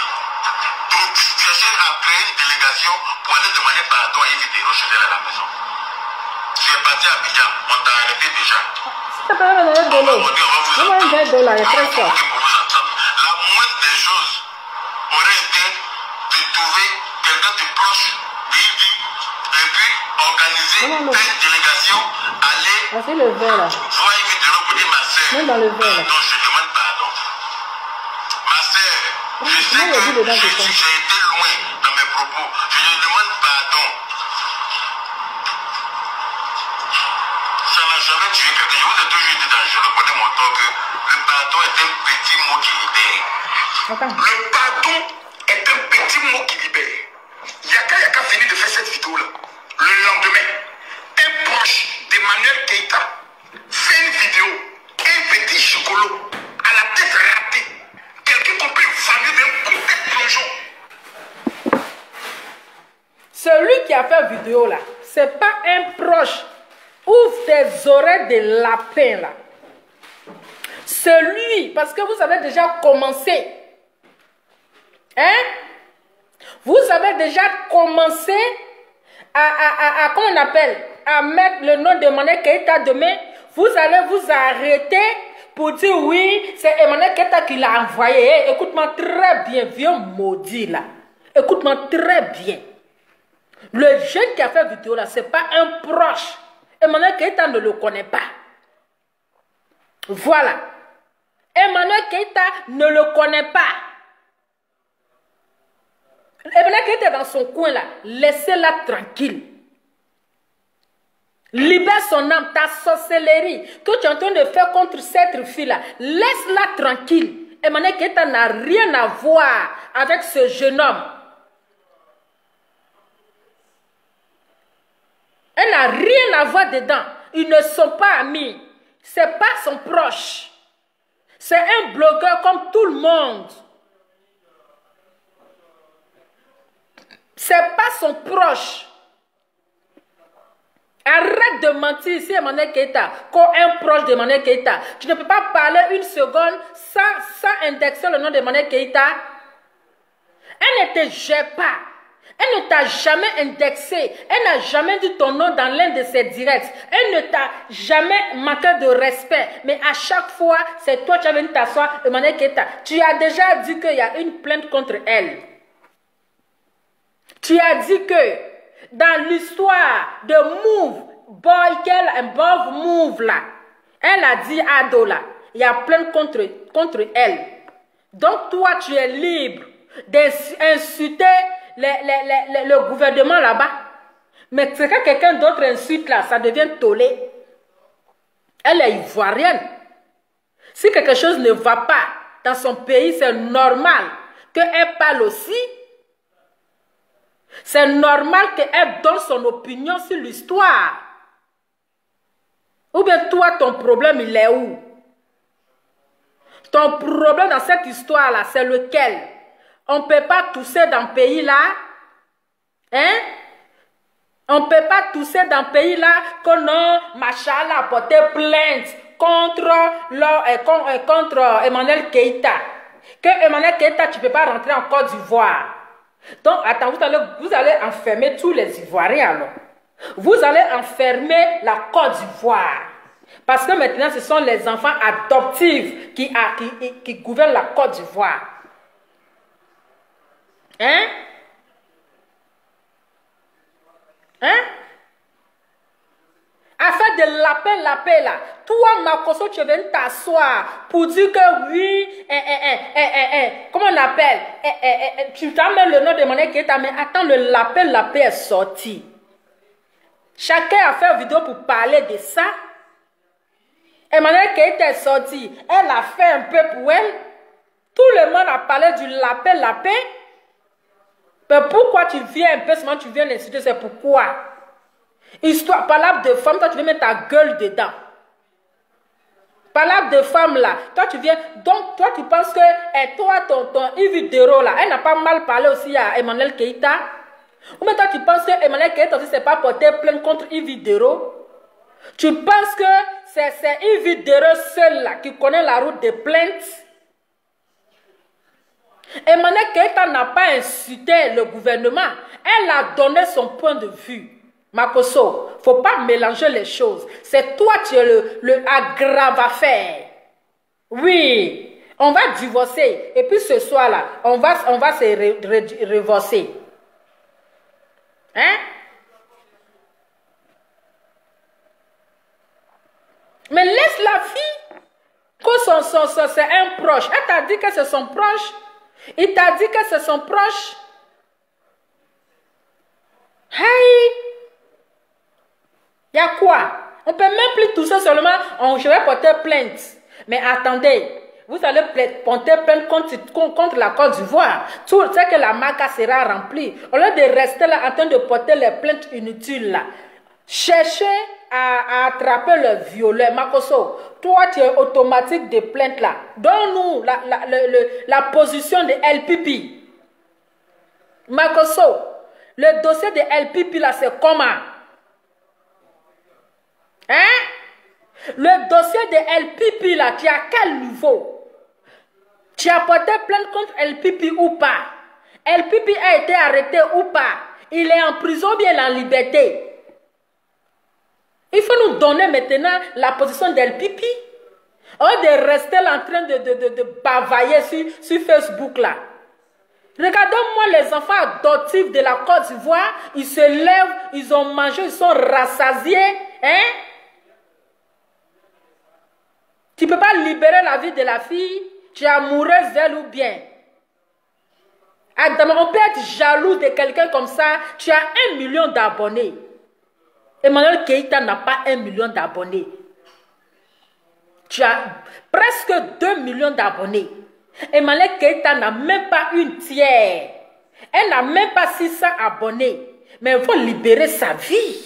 de chercher à créer une délégation pour aller demander pardon à Yves Théro chez elle à la maison. Tu es parti à Abidjan, on t'a arrêté déjà.
Si tu peux me donner de l'eau. Donne-moi un dollar, il est très fort.
La moindre des choses aurait été de trouver quelqu'un de proche de Yves et puis organiser une délégation, aller
Voici le verre là.
voir Yves Théro pour dire ma soeur.
Mets dans le verre là.
Donc je demande pardon. Ma soeur, je sais que j'ai été loin dans mes propos. Je te demande pardon. Ça n'a jamais tué quelqu'un. Je vous ai toujours dit, je reconnais mon temps, que le pardon est un petit mot qui libère.
Attends.
Le pardon est un petit mot qui libère. Yaka Yaka finit de faire cette vidéo-là. Le lendemain, un proche d'Emmanuel Keïta fait une vidéo, un petit chocolo à la tête ratée. Quelqu'un qu'on peut vanner d'un coup de tête plongeon.
Celui qui a fait vidéo là, c'est pas un proche. Ouvre tes oreilles de lapin là. Celui, parce que vous avez déjà commencé. Hein? Vous avez déjà commencé comment on appelle, à mettre le nom de Emmanuel Keïta demain. Vous allez vous arrêter pour dire oui, c'est Emmanuel Keïta qui l'a envoyé. Hey, écoute-moi très bien, vieux maudit là. Écoute-moi très bien. Le jeune qui a fait vidéo là, c'est pas un proche. Emmanuel Keïta ne le connaît pas. Voilà. Emmanuel Keïta ne le connaît pas. Emmanuel Keïta est dans son coin là. Laissez-la tranquille. Libère son âme, ta sorcellerie que tu es en train de faire contre cette fille-là. Laisse-la tranquille. Emmanuel Keïta n'a rien à voir avec ce jeune homme. Elle n'a rien à voir dedans. Ils ne sont pas amis. C'est pas son proche. C'est un blogueur comme tout le monde. C'est pas son proche. Arrête de mentir ici, Emmanuel Keïta, comme un proche d'Emmanuel Keïta. Tu ne peux pas parler une seconde sans indexer le nom d'Emmanuel Keïta. Elle ne te gère pas. Elle ne t'a jamais indexé. Elle n'a jamais dit ton nom dans l'un de ses directs. Elle ne t'a jamais manqué de respect. Mais à chaque fois, c'est toi qui as venu t'asseoir, Emmanuel Keïta. Tu as déjà dit qu'il y a une plainte contre elle. Tu as dit que dans l'histoire de Move, Boy Girl Above Move là, elle a dit à Ado là, il y a plainte contre elle. Donc toi, tu es libre d'insulter le gouvernement là-bas. Mais c'est quand quelqu'un d'autre insulte là, ça devient tollé. Elle est ivoirienne. Si quelque chose ne va pas dans son pays, c'est normal qu'elle parle aussi. C'est normal qu'elle donne son opinion sur l'histoire. Ou bien toi, ton problème, il est où? Ton problème dans cette histoire-là, c'est lequel? On ne peut pas tousser dans le pays-là. Hein? On ne peut pas tousser dans le pays-là que non, Machala a porté plainte contre Emmanuel Keïta. Que Emmanuel Keïta, tu ne peux pas rentrer en Côte d'Ivoire. Donc, attends, vous allez enfermer tous les Ivoiriens alors. Vous allez enfermer la Côte d'Ivoire. Parce que maintenant, ce sont les enfants adoptifs qui gouvernent la Côte d'Ivoire. Hein? Hein? Afin de lapin là. Toi, Makosso, tu viens t'asseoir pour dire que oui, comment on appelle? Tu t'amènes le nom de Emmanuel Keïta, mais attends, le lapin est sorti. Chacun a fait une vidéo pour parler de ça. Emmanuel Keïta est sorti. Elle a fait un peu pour elle. Tout le monde a parlé du lapin. Mais pourquoi tu viens un peu seulement, tu viens l'insulter, c'est pourquoi? Histoire, parole de femme, toi tu veux mettre ta gueule dedans. Parole de femme là, toi tu viens, donc toi tu penses que toi, ton Yves Dero là, elle n'a pas mal parlé aussi à Emmanuel Keïta? Ou bien toi tu penses que Emmanuel Keïta aussi s'est pas porté plainte contre Yves Dero? Tu penses que c'est Yves Dero seul là qui connaît la route des plaintes? Emmanuel Keïta n'a pas insulté le gouvernement. Elle a donné son point de vue. Makosso, il ne faut pas mélanger les choses. C'est toi qui es le aggrave-affaire. Oui, on va divorcer. Et puis ce soir-là, on va se divorcer. Hein? Mais laisse la fille que c'est un proche. Elle t'a dit que c'est son proche. Il t'a dit que c'est son proche. Hey! Il y a quoi? On ne peut même plus tout ça seulement. Je vais porter plainte. Mais attendez, vous allez porter plainte contre la Côte d'Ivoire. Tout c'est que la marque sera remplie. Au lieu de rester là en train de porter les plaintes inutiles là. Cherchez à attraper le violet. Makosso, toi tu es automatique de plainte là. Donne-nous la position de LPP. Makosso, le dossier de LPP là c'est comment? Hein? Le dossier de LPP là, tu es à quel niveau? Tu as porté plainte contre LPP ou pas? LPP a été arrêté ou pas? Il est en prison ou bien il est en liberté? Il faut nous donner maintenant la position d'LPP. Au lieu de rester là en train de bavailler sur Facebook là. Regardez-moi les enfants adoptifs de la Côte d'Ivoire. Ils se lèvent, ils ont mangé, ils sont rassasiés. Hein? Tu ne peux pas libérer la vie de la fille. Tu es amoureuse d'elle ou bien. On peut être jaloux de quelqu'un comme ça. Tu as 1 million d'abonnés. Emmanuel Keïta n'a pas 1 million d'abonnés. Tu as presque 2 millions d'abonnés. Emmanuel Keïta n'a même pas une tiers. Elle n'a même pas 600 abonnés. Mais il faut libérer sa vie.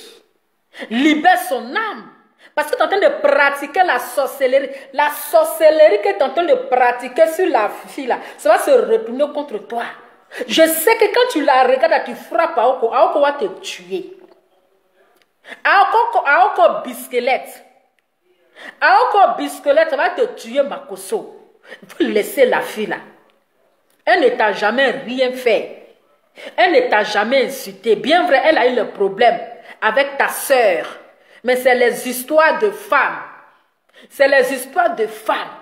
Libère son âme. Parce que tu es en train de pratiquer la sorcellerie. La sorcellerie que tu es en train de pratiquer sur la fille là, ça va se retourner contre toi. Je sais que quand tu la regardes, tu frappes Aoko va te tuer. Aoko bisquelette. Aoko bisquelette, ça va te tuer, Makosso. Il faut laisser la fille là. Elle ne t'a jamais rien fait. Elle ne t'a jamais insulté. Bien vrai, elle a eu le problème avec ta soeur. Mais c'est les histoires de femmes. C'est les histoires de femmes.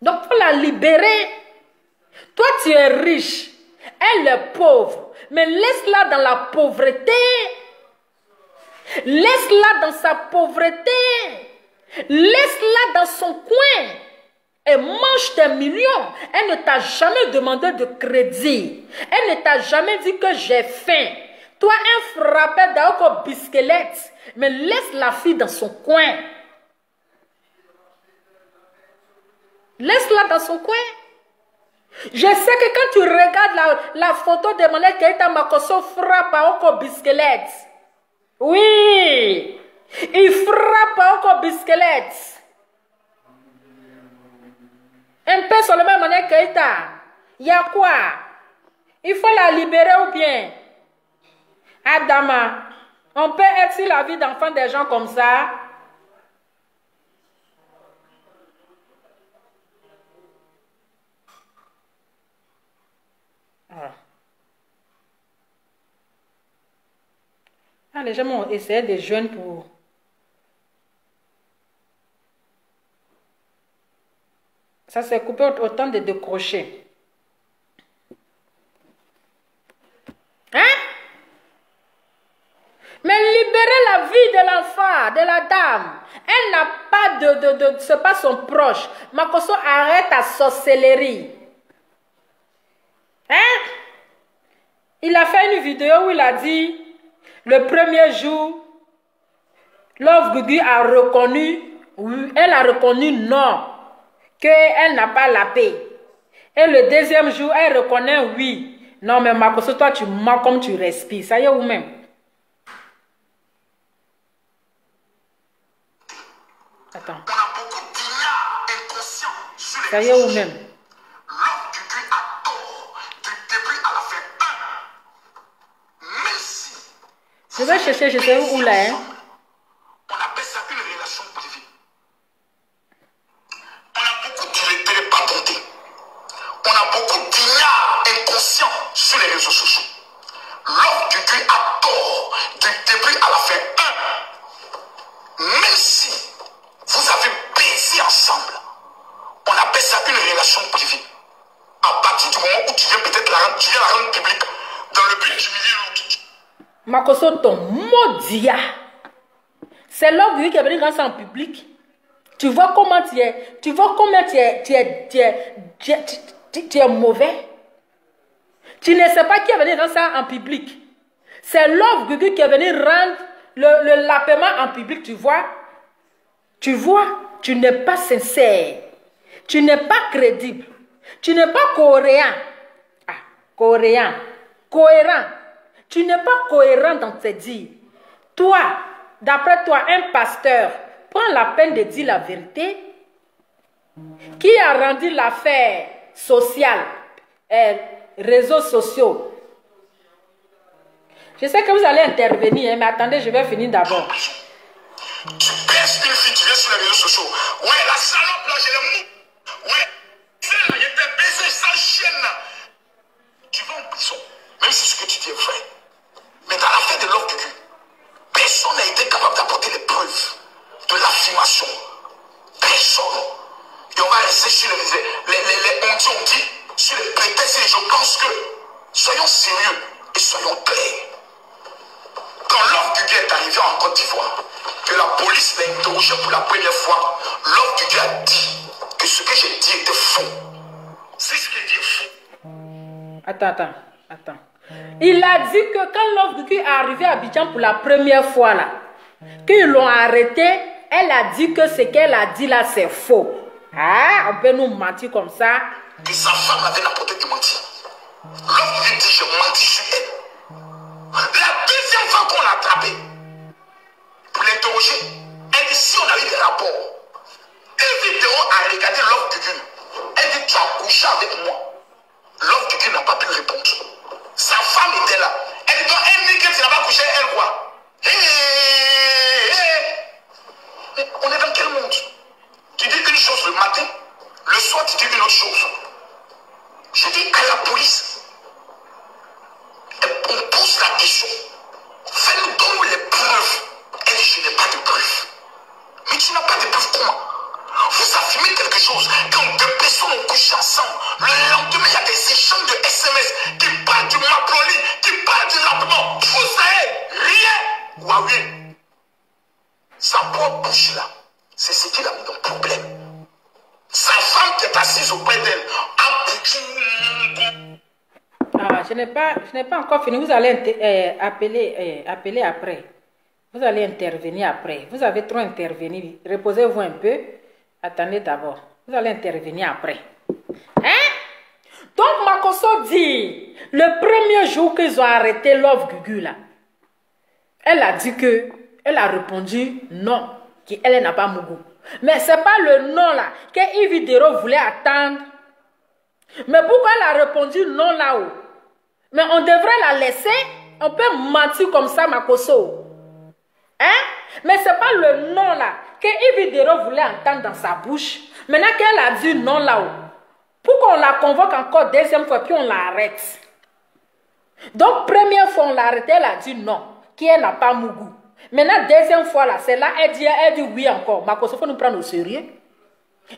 Donc, il faut la libérer. Toi, tu es riche. Elle est pauvre. Mais laisse-la dans la pauvreté. Laisse-la dans sa pauvreté. Laisse-la dans son coin. Et mange tes millions. Elle ne t'a jamais demandé de crédit. Elle ne t'a jamais dit que j'ai faim. Toi, un frappé d'Aoko bisquelette. Mais laisse la fille dans son coin. Laisse-la dans son coin. Je sais que quand tu regardes la photo de Emmanuel Keïta Makosso frappe à Oko Bisquelette. Oui. Il frappe à Oko Bisquelette. Un peu seulement Emmanuel Keïta. Il y a quoi? Il faut la libérer ou bien? Adama, on peut être sur la vie d'enfant des gens comme ça? Ah, les gens ont essayé de joindre pour... Ça s'est coupé autant de décrocher. Hein? Mais libérer la vie de l'enfant, de la dame. Elle n'a pas c'est pas son proche. Makosso, arrête ta sorcellerie. Hein? Il a fait une vidéo où il a dit, le premier jour, Love Gugu a reconnu, oui, elle a reconnu non, qu'elle n'a pas la paix. Et le deuxième jour, elle reconnaît oui. Non, mais Makosso, toi, tu mens comme tu respires. Ça y est où même? Attends.
On a beaucoup d'ignats inconscients sur les
Ça y est où même?
Love Gugu a tort du début à la fin. Même si
Je vais chercher, je sais où là. Hein?
on appelle ça une relation privée. On a beaucoup de télépathontés. On a beaucoup d'ignats inconscients sur les réseaux sociaux. Love Gugu a tort du début à la fin. Même si vous avez baisé ensemble, on appelle ça une relation privée. À partir du moment où tu viens peut-être la rendre publique dans le but d'humilier l'autre.
Makosso, ton maudit. C'est Love Gugu qui est venu dans ça en public. Tu vois comment tu es. Tu vois comment tu es mauvais. Tu ne sais pas qui est venu dans ça en public. C'est Love Gugu qui est venu rendre le lapement en public, tu vois. Tu vois, tu n'es pas sincère. Tu n'es pas crédible. Tu n'es pas cohérent. Ah, cohérent. Cohérent. Tu n'es pas cohérent dans tes dires. Toi, d'après toi, un pasteur, prends la peine de dire la vérité. Qui a rendu l'affaire sociale, réseaux sociaux? Je sais que vous allez intervenir, mais attendez, je vais finir d'abord.
Tu baisses une fille, tu viens sur les réseaux sociaux. Ouais, la salope là, j'ai le mou. Ouais, celle-là, il était baisé, sa chienne là. Tu vas en prison, même si ce que tu dis est vrai. Mais dans l'affaire de Love Gugu, personne n'a été capable d'apporter les preuves de l'affirmation. Personne. Et on va rester sur on dit, sur les prétextes. Et je pense que, soyons sérieux et soyons clairs. Quand Love Gugu est arrivé en Côte d'Ivoire, que la police l'a interrogé pour la première fois, Love Gugu a dit que ce que j'ai dit était faux. C'est ce qu'il dit est faux.
Attends. Il a dit que quand Love Gugu est arrivé à Abidjan pour la première fois là, qu'ils l'ont arrêté, elle a dit que ce qu'elle a dit là c'est faux. Ah, on peut nous mentir comme ça.
Que sa femme avait n'apporté de mentir. Love Gugu dit j'ai menti sur elle. La deuxième fois qu'on l'a attrapé pour l'interroger, elle dit si on a eu des rapports, une vidéo a regardé Love Gugu. Elle dit tu as couché avec moi. Love Gugu n'a pas pu répondre. Sa femme était là. Elle dit elle dit que tu n'as pas couché, elle quoi? Mais on est dans quel monde? Tu dis une chose le matin, le soir tu dis une autre chose. Je dis à la police. On pose la question. Fais-nous donc les preuves. Elle dit, je n'ai pas de preuves. Mais tu n'as pas de preuves comment? Vous affirmez quelque chose. Quand deux personnes ont couché ensemble, le lendemain, il y a des échanges de SMS qui parlent du maploli, qui parlent du lapement. Vous savez, rien. Huawei. Sa propre bouche là, c'est ce qui l'a mis dans le problème. Sa femme qui est assise auprès d'elle a bouché.
Ah, je n'ai pas encore fini. Vous allez appeler après. Vous allez intervenir après. Vous avez trop intervenu. Reposez-vous un peu. Attendez d'abord. Vous allez intervenir après. Hein? Donc, Makosso dit, le premier jour qu'ils ont arrêté Love Gugu, là, elle a dit que, elle a répondu non, qu'elle n'a pas Mougou. Mais ce n'est pas le non là, que Yves Dero voulait attendre. Mais pourquoi elle a répondu non là-haut? Mais on devrait la laisser, on peut mentir comme ça, Makosso. Hein? Mais ce n'est pas le non là, que Yves Dero voulait entendre dans sa bouche. Maintenant qu'elle a dit non là-haut, pourquoi on la convoque encore deuxième fois, puis on l'arrête? Donc, première fois, on l'a arrêtée, elle a dit non, qu'elle n'a pas Mougou. Maintenant, deuxième fois, là, c'est là, elle dit oui encore. Makosso, il faut nous prendre au sérieux.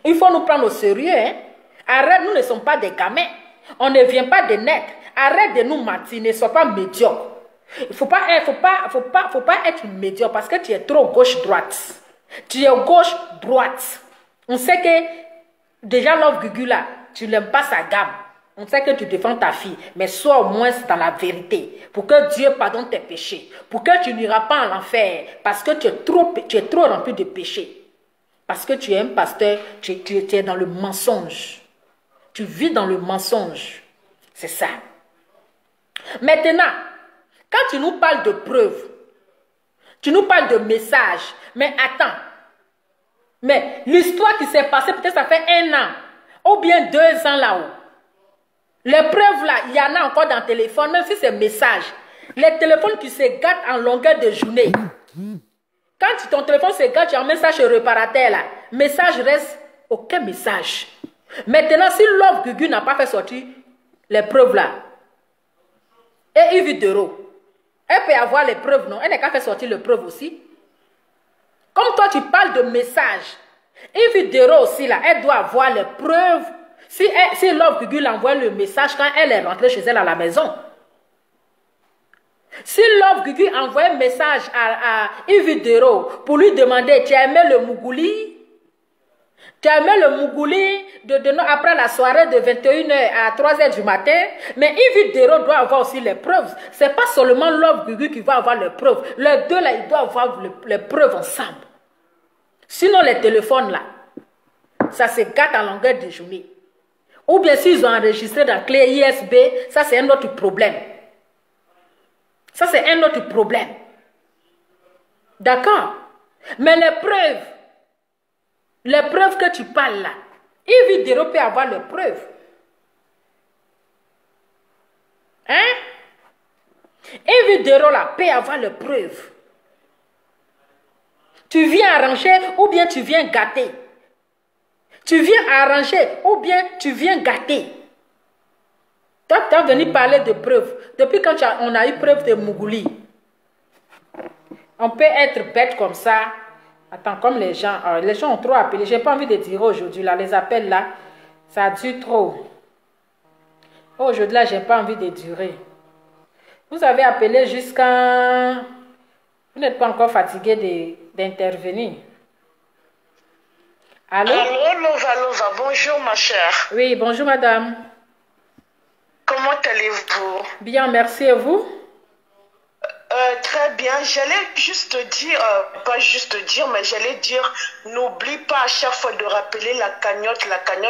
Il faut nous prendre au sérieux, hein. Arrête, nous ne sommes pas des gamins. On ne vient pas de naître. Arrête de nous mentir, ne sois pas médiocre. Il ne faut pas être médiocre parce que tu es trop gauche-droite. Tu es gauche-droite. On sait que, déjà, Love Gugu, là, tu n'aimes pas sa gamme. On sait que tu défends ta fille, mais sois au moins dans la vérité, pour que Dieu pardonne tes péchés, pour que tu n'iras pas en enfer, parce que tu es trop rempli de péchés. Parce que tu es un pasteur, tu es dans le mensonge. Tu vis dans le mensonge. C'est ça. Maintenant, quand tu nous parles de preuves, tu nous parles de messages, mais attends. Mais l'histoire qui s'est passée, peut-être ça fait 1 an, ou bien 2 ans là-haut. Les preuves là, il y en a encore dans le téléphone, même si c'est message. Les téléphones qui se gâtent en longueur de journée. Quand ton téléphone se gâte, tu emmènes ça chez le réparateur là. Message reste, aucun message. Maintenant, si Love Gugu n'a pas fait sortir les preuves là, et Yves Dero, elle peut avoir les preuves, non? Elle n'a qu'à faire sortir les preuves aussi. Comme toi, tu parles de message. Yves Dero aussi là, elle doit avoir les preuves. Si Love Gugu l'envoie le message quand elle est rentrée chez elle à la maison. Si Love Gugu envoie un message à Yves Dero pour lui demander, tu as aimé le Mougouli? Tu as aimé le Mougouli après la soirée de 21h à 3h du matin? Mais Yves Dero doit avoir aussi les preuves. Ce n'est pas seulement Love Gugu qui va avoir les preuves. Les deux là, ils doivent avoir les preuves ensemble. Sinon les téléphones là, ça se gâte en longueur de journée. Ou bien s'ils ont enregistré dans clé ISB, ça c'est un autre problème. Ça c'est un autre problème. D'accord? Mais les preuves que tu parles là, Yves Dero peut avoir les preuves. Hein? Yves Dero là peut avoir les preuves. Tu viens arranger ou bien tu viens gâter. Tu viens arranger ou bien tu viens gâter. Toi, tu es venu parler de preuves. Depuis quand on a eu preuve de Mougouli, on peut être bête comme ça. Attends, comme les gens ont trop appelé. Je n'ai pas envie de dire aujourd'hui, là, les appels là, ça dure trop. Aujourd'hui, là, je n'ai pas envie de durer. Vous avez appelé jusqu'à... Vous n'êtes pas encore fatigué d'intervenir. Allô?
Allô, Lova, bonjour ma chère.
Oui, bonjour madame.
Comment allez-vous?
Bien, merci, et vous?
Très bien, j'allais juste dire, pas juste dire, mais j'allais dire, n'oublie pas à chaque fois de rappeler la cagnotte,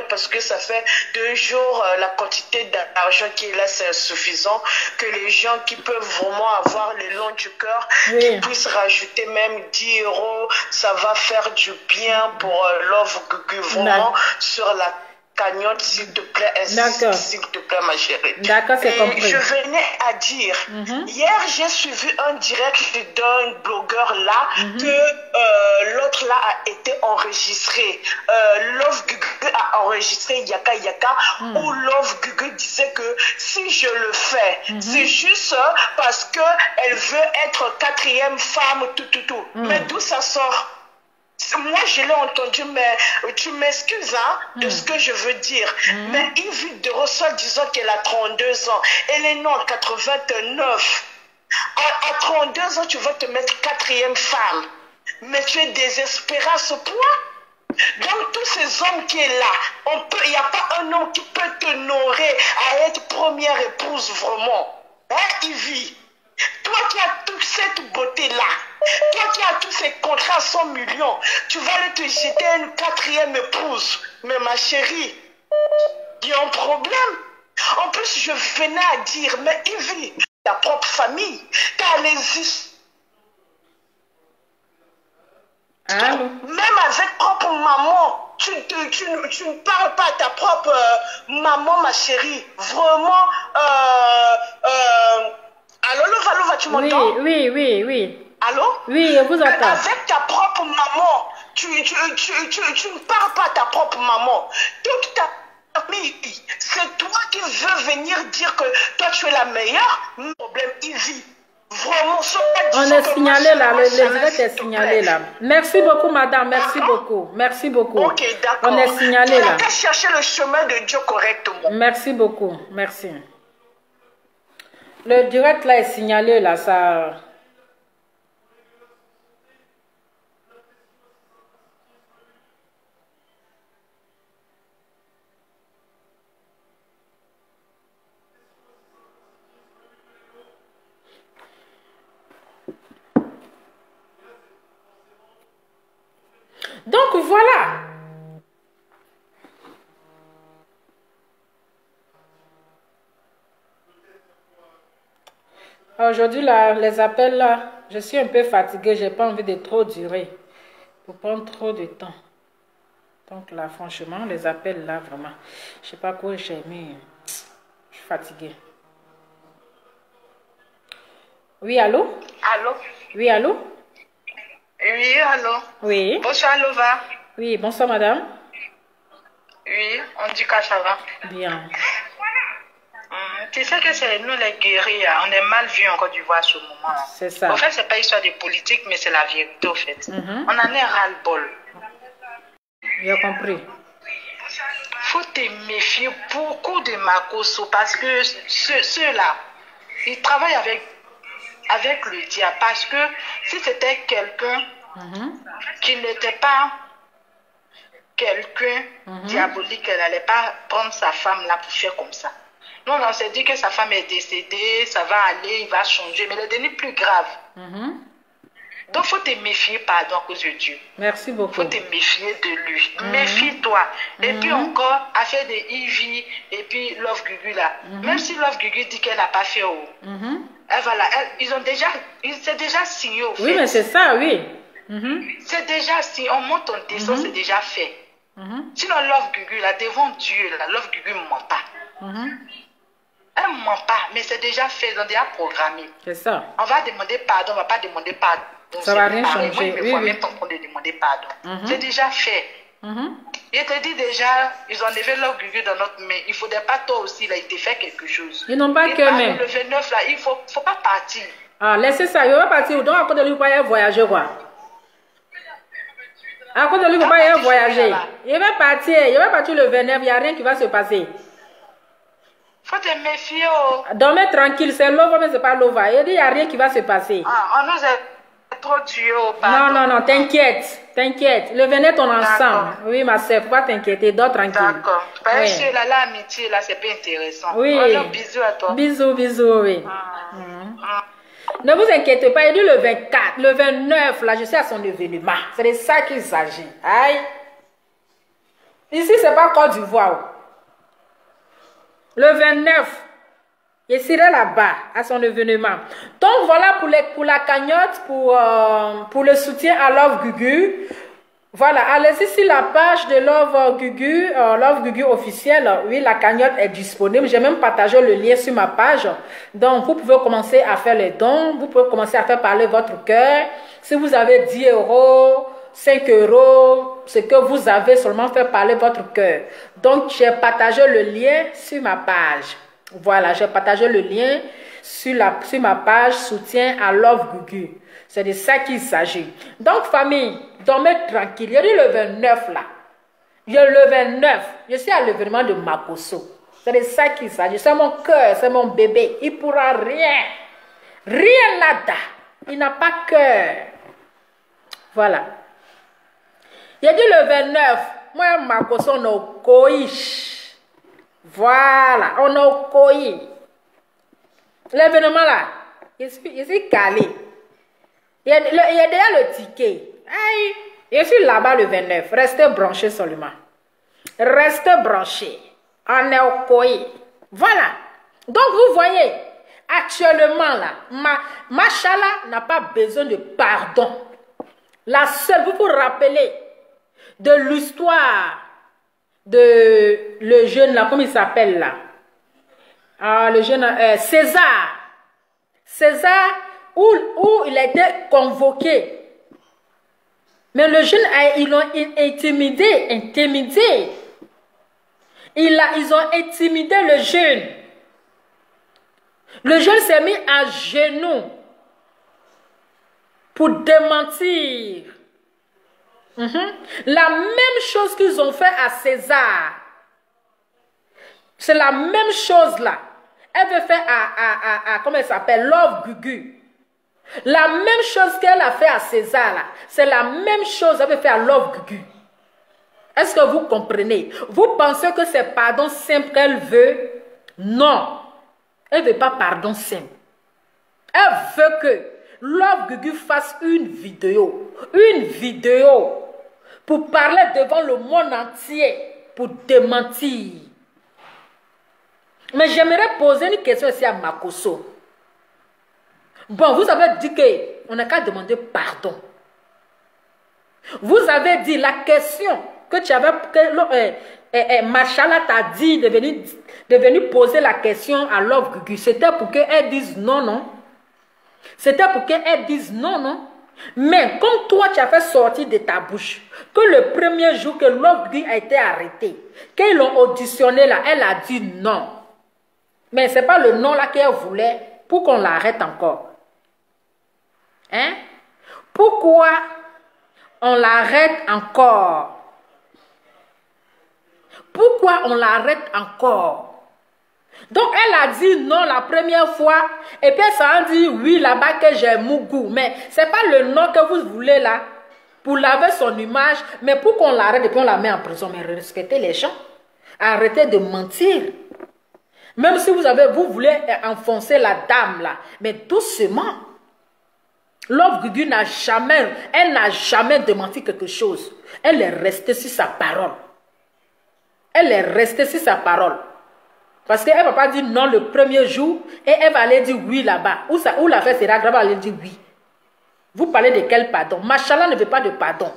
parce que ça fait 2 jours, la quantité d'argent qui est là, c'est insuffisant, que les gens qui peuvent vraiment avoir le long du cœur, oui, qui puissent rajouter même 10 €, ça va faire du bien pour Love Gugu, vraiment, sur la cagnotte, s'il te plaît, s'il te plaît, ma chérie.
D'accord, c'est compris.
Je venais à dire, hier, j'ai suivi un direct d'un blogueur là, que l'autre là a été enregistré. Love Gugu a enregistré Yaka Yaka, où Love Gugu disait que si je le fais, c'est juste parce qu'elle veut être 4e femme, tout. Mais d'où ça sort? Moi, je l'ai entendu, mais tu m'excuses de ce que je veux dire. Mais Yves Dero, disant qu'elle a 32 ans, elle est née en 89. À 32 ans, tu vas te mettre 4e femme. Mais tu es désespéré à ce point. Donc, tous ces hommes qui sont là, il n'y a pas un homme qui peut t'honorer à être première épouse vraiment. Hein, Yves? Toi qui as toute cette beauté-là, Toi qui as tous ces contrats à 100 millions, tu vas aller te jeter une 4e épouse. Mais ma chérie, il y a un problème. En plus, je venais à dire, mais Ivy, ta propre famille, t'as les...
Allô?
Même avec propre maman, tu ne parles pas à ta propre maman, ma chérie. Vraiment, allô, Lova, tu m'entends?
Oui.
Allô?
Oui, je vous entends.
Avec ta propre maman, tu ne parles pas à ta propre maman. Toute ta famille, c'est toi qui veux venir dire que toi tu es la meilleure. Problème, Ivy. Vraiment,
on est signalé là, le direct est signalé là. Merci beaucoup, madame, merci beaucoup. Merci beaucoup.
Ok, d'accord.
On est signalé là.
Tu as chercher le chemin de Dieu correctement.
Merci beaucoup, merci. Le direct là est signalé là, ça... Donc voilà. Aujourd'hui, là, les appels, là, je suis un peu fatiguée. Je n'ai pas envie de trop durer. Pour prendre trop de temps. Donc là, franchement, les appels, là, vraiment. Je ne sais pas quoi j'ai mis. Je suis fatiguée. Oui, allô?
Allô?
Oui, allô?
Oui, allô?
Oui.
Bonsoir, Lova.
Oui, bonsoir, madame.
Oui, on dit que ça va.
Bien.
Tu sais que c'est nous les guéris, on est mal vus en Côte d'Ivoire ce moment.
C'est ça.
En fait, c'est pas histoire de politique, mais c'est la vérité, au fait. On en est ras-le-bol.
J'ai compris.
Faut te méfier beaucoup de Makosso parce que ceux-là, ils travaillent avec le diable. Parce que si c'était quelqu'un qui n'était pas quelqu'un diabolique, elle n'allait pas prendre sa femme là pour faire comme ça. Non, on s'est dit que sa femme est décédée, ça va aller, il va changer, mais le déni plus grave. Donc, il faut te méfier, pardon, à cause de Dieu.
Merci beaucoup.
Il faut te méfier de lui. Méfie-toi. Et puis encore, affaire de Ivy et puis Love Gugu là. Même si Love Gugu dit qu'elle n'a pas fait haut, c'est déjà signé au fait.
Oui, mais c'est ça, oui.
C'est déjà signé. On monte en descend, c'est déjà fait. Sinon, Love Gugu là, devant Dieu, là, Love Gugu ne ment pas. Elle ne ment pas, mais c'est déjà fait, ils ont déjà programmé.
C'est ça.
On va demander pardon, on ne va pas demander pardon.
Ça ne va rien changer.
Moi, il me faut même pas de demander pardon. C'est déjà fait. Je te dis déjà, ils ont enlevé leur Gugu dans notre main. Il ne faudrait pas toi aussi, là, ils te fait quelque chose.
Ils n'ont pas que main.
Le 29, là, il ne faut pas partir.
Ah, laissez ça, il va partir. Donc, à cause de lui, il va voyager, quoi. À cause de lui, il va voyager. Il va partir le 29, il n'y a rien qui va se passer.
Faut te méfier.
Dormez tranquille, c'est Lova, mais c'est pas Lova. Il dit, il n'y a rien qui va se passer.
Ah, on nous a trop tués.
Non, t'inquiète. Le venez on ensemble. Oui, ma soeur, faut pas t'inquiéter, dors tranquille.
D'accord. Parce que l'amitié, là, c'est pas intéressant.
Oui.
Alors, bisous à toi.
Bisous, oui. Ne vous inquiétez pas, il dit le 24, le 29, là, je suis à son événement. C'est de ça qu'il s'agit. Aïe. Ici, c'est pas Côte d'Ivoire. Le 29, je serai là-bas à son événement. Donc voilà pour la cagnotte, pour le soutien à Love Gugu. Voilà, allez-y sur la page de Love Gugu officiel. Oui, la cagnotte est disponible. J'ai même partagé le lien sur ma page. Donc vous pouvez commencer à faire les dons. Vous pouvez commencer à faire parler votre cœur. Si vous avez 10 €, 5 €, ce que vous avez, seulement faire parler votre cœur. Donc, j'ai partagé le lien sur ma page. Voilà, j'ai partagé le lien sur ma page soutien à Love Gugu. C'est de ça qu'il s'agit. Donc, famille, dormez tranquille. Il y a le 29 là. Il y a le 29. Je suis à l'événement de Makosso. C'est de ça qu'il s'agit. C'est mon cœur, c'est mon bébé. Il ne pourra rien. Rien nada. Il n'a pas cœur. Voilà. Il a dit le 29, moi, Makosso, on a au Koïch. Voilà, on a au Koïch. L'événement là, je suis calé. Il y a déjà le ticket. Aïe, je suis là-bas le 29. Restez branchés seulement. Restez branchés. On est au coin. Voilà. Donc, vous voyez, actuellement, là, Machallah n'a pas besoin de pardon. La seule, vous vous rappelez de l'histoire de le jeune, là, comment il s'appelle, là? Ah, le jeune, César. César, où il a été convoqué. Mais le jeune, ils l'ont intimidé. Ils ont intimidé le jeune. Le jeune s'est mis à genoux pour démentir. La même chose qu'ils ont fait à César. C'est la même chose là. Elle veut faire à comment elle s'appelle? Love Gugu. La même chose qu'elle a fait à César là. C'est la même chose qu'elle veut faire à Love Gugu. Est-ce que vous comprenez? Vous pensez que c'est pardon simple qu'elle veut? Non. Elle ne veut pas pardon simple. Elle veut que Love Gugu fasse une vidéo pour parler devant le monde entier, pour démentir. Mais j'aimerais poser une question ici à Makosso. Bon, vous avez dit qu'on n'a qu'à demander pardon. Vous avez dit la question que tu avais, Machallah t'a dit de venir poser la question à Love Gugu. C'était pour qu'elle dise non, non. C'était pour qu'elle dise non, non. Mais comme toi, tu as fait sortir de ta bouche que le premier jour que Love Gugu a été arrêté, qu'ils l'ont auditionné là, elle a dit non. Mais ce n'est pas le non là qu'elle voulait pour qu'on l'arrête encore. Hein? Pourquoi on l'arrête encore? Pourquoi on l'arrête encore? Donc elle a dit non la première fois et puis elle s'en dit oui là-bas que j'ai Mougou. Mais ce n'est pas le non que vous voulez là pour laver son image, mais pour qu'on l'arrête et puis on la met en prison. Mais respectez les gens. Arrêtez de mentir. Même si vous voulez enfoncer la dame là, mais doucement. Love Gugu n'a jamais démenti quelque chose. Elle est restée sur sa parole. Elle est restée sur sa parole. Parce qu'elle ne va pas dire non le premier jour et elle va aller dire oui là-bas. Où l'affaire sera grave, elle va aller dire oui. Vous parlez de quel pardon? Machallah ne veut pas de pardon.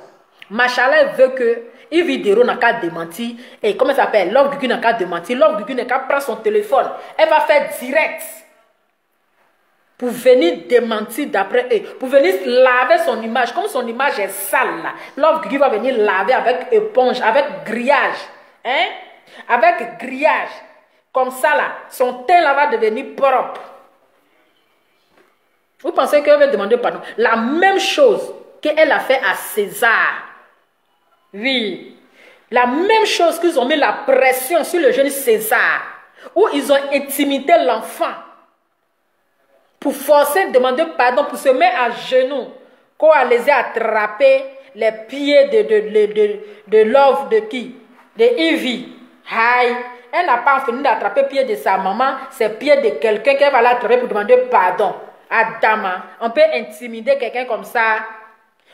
Machallah veut que Ividero n'a qu'à démentir. Et comment ça s'appelle? Love Gugu n'a qu'à démentir. Love Gugu n'a qu'à prendre son téléphone. Elle va faire direct. Pour venir démentir d'après eux. Pour venir laver son image. Comme son image est sale là. Love Gugu va venir laver avec éponge, avec grillage. Hein? Avec grillage. Comme ça là. Son teint là va devenir propre. Vous pensez qu'elle va demander pardon? La même chose qu'elle a fait à César. Oui. La même chose qu'ils ont mis la pression sur le jeune César. Où ils ont intimidé l'enfant. Pour forcer de demander pardon, pour se mettre à genoux. Quand elle les a attrapés les pieds de Love de qui? De Ivy. Aïe. Elle n'a pas fini d'attraper les pieds de sa maman, c'est pieds de quelqu'un qu'elle va l'attraper pour demander pardon. Adama, on peut intimider quelqu'un comme ça.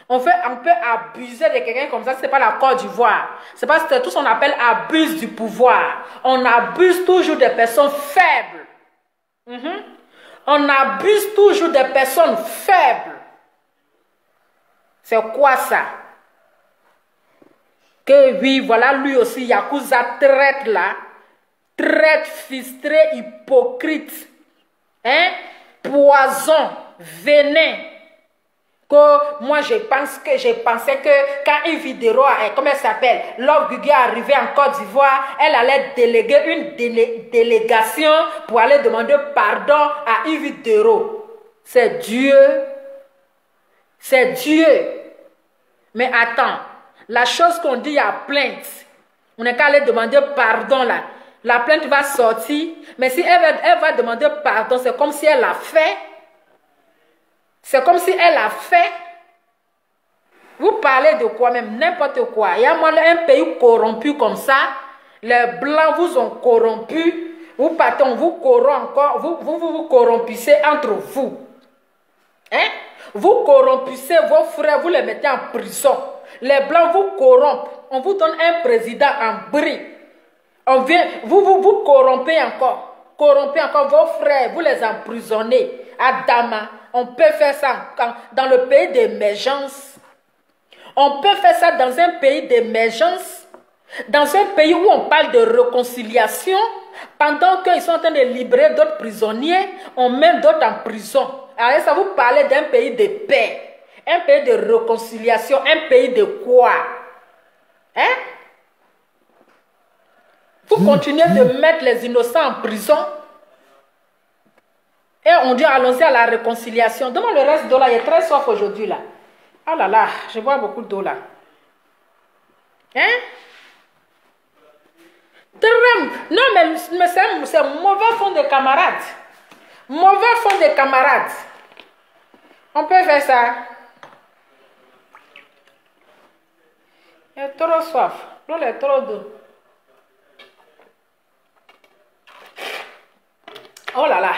On peut abuser de quelqu'un comme ça, ce n'est pas la Côte d'Ivoire. C'est parce que tout ce qu'on appelle abuse du pouvoir. On abuse toujours des personnes faibles. On abuse toujours des personnes faibles. C'est quoi ça? Que oui, voilà lui aussi, Yakuza traite là. Traite, frustré, hypocrite. Hein? Poison, venin. Que moi je pensais que quand une vidéo, comment elle s'appelle, Love Gugu est arrivée en Côte d'Ivoire, elle allait déléguer une délégation pour aller demander pardon à une vidéo. C'est Dieu. C'est Dieu. Mais attends, la chose qu'on dit à plainte, on n'est qu'à aller demander pardon là. La plainte va sortir, mais si elle va demander pardon, c'est comme si elle l'a fait. C'est comme si elle a fait. Vous parlez de quoi même? N'importe quoi. Il y a un pays corrompu comme ça. Les Blancs vous ont corrompu. Vous partez, on vous corrompt encore. Vous corrompissez entre vous. Hein? Vous corrompissez vos frères, vous les mettez en prison. Les Blancs vous corrompent. On vous donne un président en bris. Vous corrompez encore. Corrompez encore vos frères, vous les emprisonnez. À Dama, on peut faire ça dans le pays d'émergence. On peut faire ça dans un pays d'émergence. Dans un pays où on parle de réconciliation. Pendant qu'ils sont en train de libérer d'autres prisonniers, on met d'autres en prison. Alors ça vous parle d'un pays de paix. Un pays de réconciliation. Un pays de quoi? Hein? Vous continuez de mettre les innocents en prison. Et on dit allons-y à la réconciliation. Demande le reste d'eau là. Il est très soif aujourd'hui là. Ah là là, je bois beaucoup d'eau là. Hein? Non mais c'est un mauvais fond de camarades. Mauvais fond de camarades. On peut faire ça. Il est trop soif. L'eau est trop d'eau. Oh là là.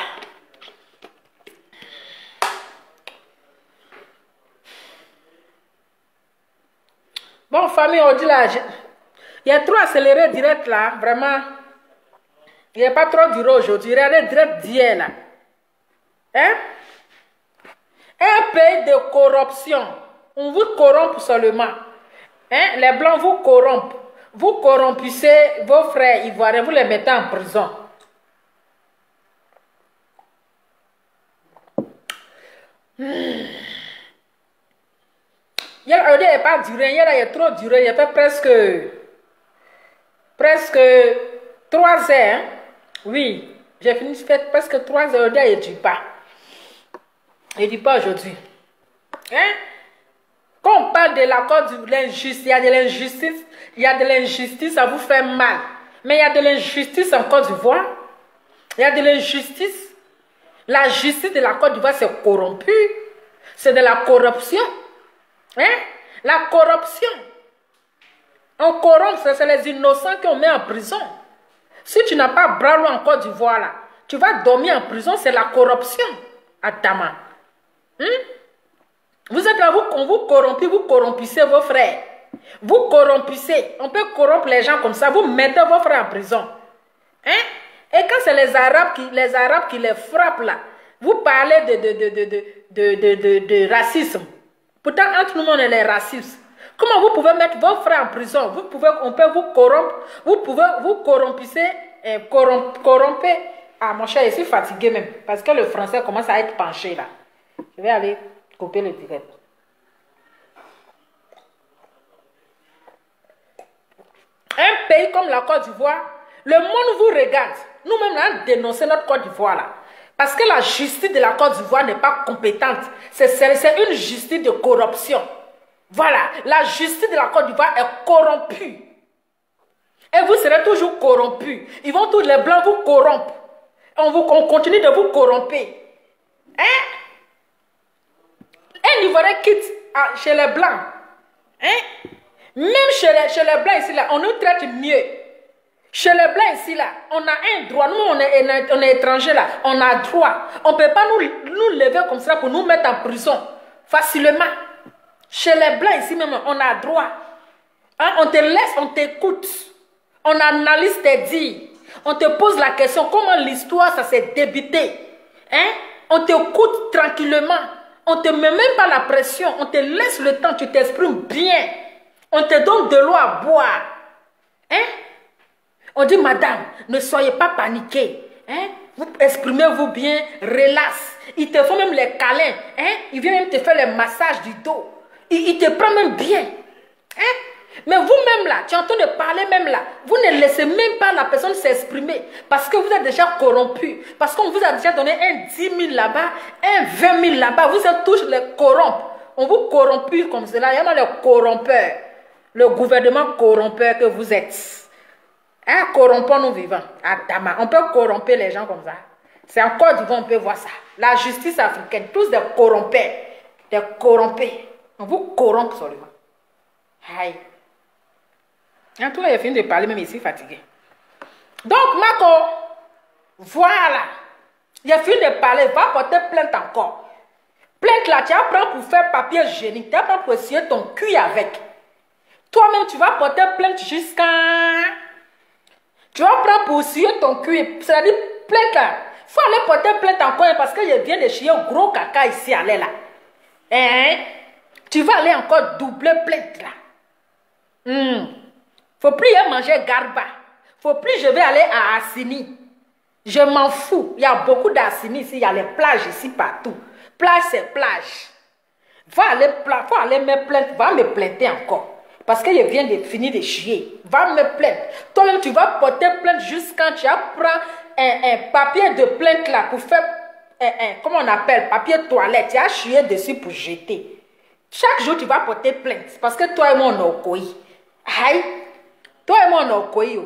Bon, famille, on dit là, il y a trop accéléré direct là, vraiment. Il n'y a pas trop duré aujourd'hui, il y a direct d'hier là. Hein? Un pays de corruption. On vous corrompt seulement. Hein? Les Blancs vous corrompent. Vous corrompissez vos frères ivoiriens, vous les mettez en prison. Il n'y a pas duré, il y a trop duré, il y a fait presque 3 heures. Hein? Oui, j'ai fini fait presque 3 heures, il ne dit pas. Il ne dit pas aujourd'hui. Hein? Quand on parle de l'accord de l'injustice, il y a de l'injustice, ça vous fait mal. Mais il y a de l'injustice en Côte d'Ivoire. Il y a de l'injustice. La justice de la Côte d'Ivoire, c'est corrompu. C'est de la corruption. Hein? La corruption. On corrompt, c'est les innocents qu'on met en prison. Si tu n'as pas bras loin en Côte d'Ivoire, là, tu vas dormir en prison, c'est la corruption. À Dama. Vous êtes là, on vous corrompit, vous corrompissez vos frères. Vous corrompissez. On peut corrompre les gens comme ça. Vous mettez vos frères en prison. Hein? Et quand c'est les Arabes qui les frappent là, vous parlez de racisme. Pourtant, entre nous, on est les racistes. Comment vous pouvez mettre vos frères en prison? On peut vous corrompre. Vous pouvez vous corrompissez, corrompre. Ah, mon cher, je suis fatigué même. Parce que le français commence à être penché là. Je vais aller couper le direct. Un pays comme la Côte d'Ivoire, le monde vous regarde. Nous-mêmes, on a dénoncé notre Côte d'Ivoire là. Parce que la justice de la Côte d'Ivoire n'est pas compétente. C'est une justice de corruption. Voilà, la justice de la Côte d'Ivoire est corrompue. Et vous serez toujours corrompus. Ils vont tous les Blancs vous corrompre. On continue de vous corrompre. Hein? Un Ivoirien quitte chez les Blancs. Hein? Même chez les Blancs ici, là, on nous traite mieux. Chez les Blancs ici, là, on a un droit. Nous, on est étrangers, là. On a droit. On ne peut pas nous lever comme ça pour nous mettre en prison. Facilement. Chez les Blancs ici, même, on a droit. Hein? On te laisse, on t'écoute. On analyse tes dires. On te pose la question, comment l'histoire, ça s'est débité. Hein? On t'écoute tranquillement. On ne te met même pas la pression. On te laisse le temps, tu t'exprimes bien. On te donne de l'eau à boire. Hein? On dit, madame, ne soyez pas paniquée. Hein? Vous exprimez-vous bien, relax. Ils te font même les câlins. Hein? Ils viennent même te faire les massages du dos. Ils te prennent même bien. Hein? Mais vous-même là, tu es en train de parler même là. Vous ne laissez même pas la personne s'exprimer. Parce que vous êtes déjà corrompu. Parce qu'on vous a déjà donné un 10 000 là-bas, un 20 000 là-bas. Vous êtes tous les corrompus. On vous corrompu comme cela. Il y a les corrompeurs. Le gouvernement corrompeur que vous êtes. Hein, corrompons nous vivants. À Dama, on peut corrompre les gens comme ça. C'est en Côte d'Ivoire, on peut voir ça. La justice africaine, tous des corrompés. Des corrompés. On vous corrompt seulement. Aïe. En tout cas, il a fini de parler, même ici, fatigué. Donc, Marco, voilà. Il a fini de parler, va porter plainte encore. Plainte là, tu vas prendre pour faire papier hygiénique. Tu vas prendre pour essuyer ton cul avec. Toi-même, tu vas porter plainte jusqu'à... Tu vas prendre pour essuyer ton cul. C'est-à-dire, plainte là. Il faut aller porter plainte encore parce que je viens de chier un gros caca ici, allez là. Hein? Tu vas aller encore doubler plainte là. Faut plus y manger garba. Faut plus je vais aller à Assini. Je m'en fous. Il y a beaucoup d'Assini ici. Il y a les plages ici partout. Plage, c'est plage. Faut aller me plaindre. Va me plainter encore. Parce que je viens de finir de chier. Va me plaindre. Toi-même, tu vas porter plainte jusqu'à quand tu apprends un papier de plainte là pour faire, comment on appelle, papier toilette. Tu as chié dessus pour jeter. Chaque jour, tu vas porter plainte. Parce que toi et moi, on est au coï. Aïe. Toi et moi, on est au coï.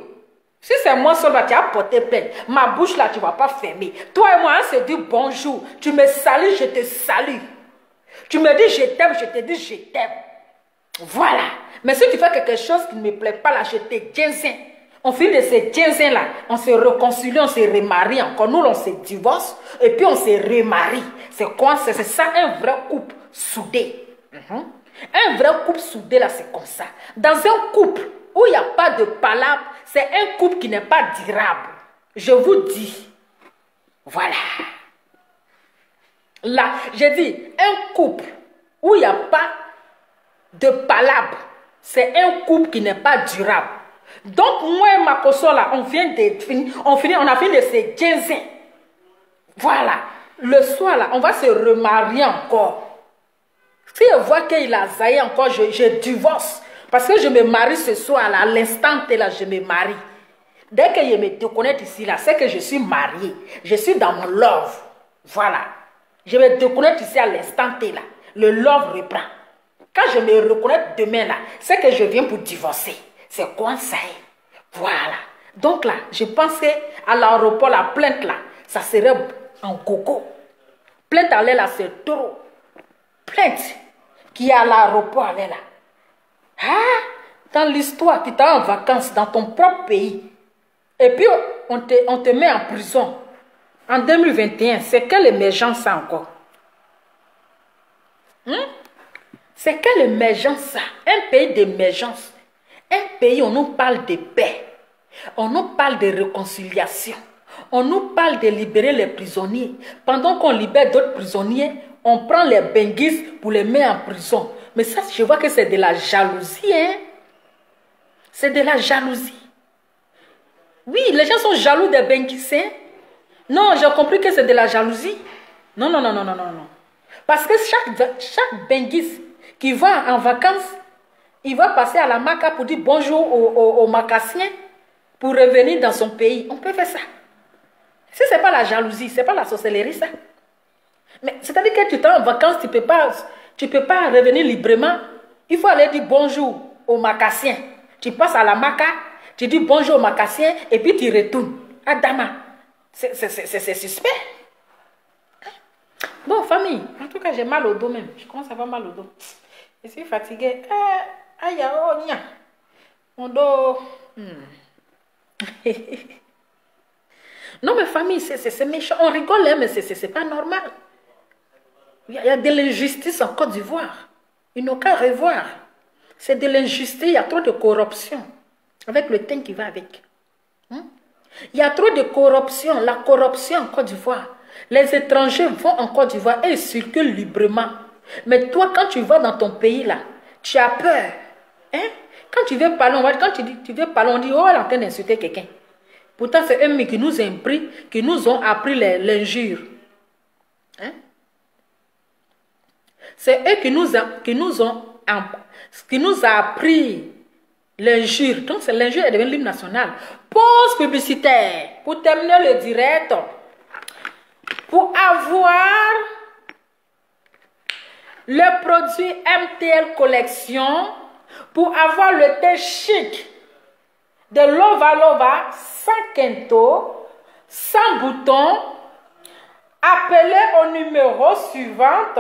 Si c'est moi seul, tu as porté plainte. Ma bouche là, tu ne vas pas fermer. Toi et moi, on se dit bonjour. Tu me salues, je te salue. Tu me dis je t'aime, je te dis je t'aime. Voilà. Mais si tu fais quelque chose qui ne me plaît pas là, je te dinsins. On finit de ces dinsins là, on se réconcilie, on se remarie encore. Nous, on se divorce et puis on se remarie. C'est quoi? C'est ça un vrai couple soudé. Un vrai couple soudé là, c'est comme ça. Dans un couple où il n'y a pas de palabre, c'est un couple qui n'est pas durable. Je vous dis. Voilà. Là, j'ai dit, un couple où il n'y a pas de palabre, c'est un couple qui n'est pas durable. Donc, moi et ma consoeur là, on a fini de se jaser. Voilà. Le soir là, on va se remarier encore. Si je vois qu'il a zaï encore, je divorce. Parce que je me marie ce soir là, à l'instant là, je me marie. Dès que je me déconnecte ici là, c'est que je suis mariée. Je suis dans mon love. Voilà. Je me déconnecte ici à l'instant là. Le love reprend. Quand je me reconnecte demain là, c'est que je viens pour divorcer. C'est quoi ça? Voilà. Donc là, je pensais à l'aéroport, la plainte là, ça serait en coco. Plainte à là, c'est trop. Plainte qui est à l'aéroport, elle est là. Ah, dans l'histoire, tu es en vacances dans ton propre pays. Et puis, on te met en prison. En 2021, c'est quelle émergence ça encore? C'est quelle émergence ça? Un pays d'émergence. Un pays où on nous parle de paix. On nous parle de réconciliation. On nous parle de libérer les prisonniers. Pendant qu'on libère d'autres prisonniers, on prend les benguis pour les mettre en prison. Mais ça, je vois que c'est de la jalousie, hein? C'est de la jalousie. Oui, les gens sont jaloux des benguis, hein? Non, j'ai compris que c'est de la jalousie. Non. Parce que chaque benguis qui va en vacances, il va passer à la Maca pour dire bonjour aux Macassiens pour revenir dans son pays. On peut faire ça. Si ce n'est pas la jalousie, ce n'est pas la sorcellerie, ça. Mais c'est-à-dire que tu es en vacances, tu ne peux pas revenir librement. Il faut aller dire bonjour aux Macassiens. Tu passes à la Maca, tu dis bonjour aux Macassiens et puis tu retournes à Dama. C'est suspect. Bon, famille, en tout cas, j'ai mal au dos même. Je commence à avoir mal au dos. Je suis fatiguée. Aïe, oh, nia. Mon dos. Non, mais famille, c'est méchant. On rigole, hein, mais c'est pas normal. Il y a de l'injustice en Côte d'Ivoire. Ils n'ont qu'à revoir. C'est de l'injustice. Il y a trop de corruption. Avec le thème qui va avec. Il y a trop de corruption. La corruption en Côte d'Ivoire. Les étrangers vont en Côte d'Ivoire et ils circulent librement. Mais toi, quand tu vas dans ton pays là, tu as peur. Hein? Quand tu veux parler, tu veux parler, on dit, oh, elle est en train d'insulter quelqu'un. Pourtant, c'est eux qui nous ont appris l'injure. Hein? C'est eux qui nous ont appris l'injure. Donc, l'injure est devenue l'hymne national. Pause publicitaire pour terminer le direct. Pour avoir le produit MTL Collection, pour avoir le thé chic de Lova Lova, sans quinto, sans bouton, appelez au numéro suivant.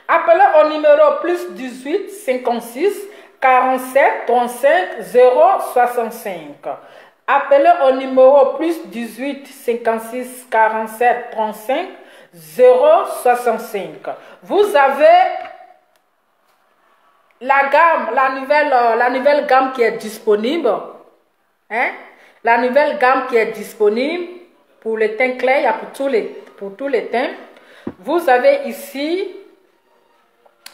Appelez au numéro plus 18 56 47 35 065. appelez au numéro plus 18 56 47 35 065. Vous avez la gamme, la nouvelle gamme qui est disponible. Hein? La nouvelle gamme qui est disponible pour les teints clairs, il y a pour tous les teints. Vous avez ici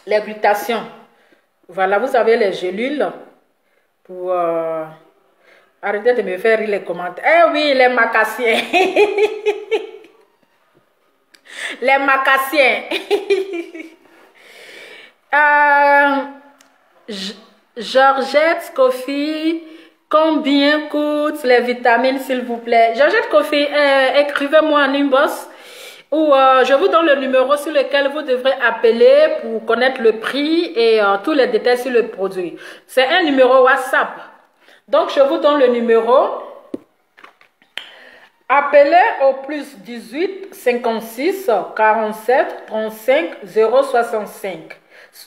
les glutations. Voilà, vous avez les gélules pour... arrêtez de me faire rire les commentaires. Eh oui, les macassiens. Les macassiens. Georgette Kofi, combien coûtent les vitamines, s'il vous plaît? Georgette Kofi, écrivez-moi en inbox ou je vous donne le numéro sur lequel vous devrez appeler pour connaître le prix et tous les détails sur le produit. C'est un numéro WhatsApp. Donc, je vous donne le numéro. Appelez au plus 18 56 47 35 065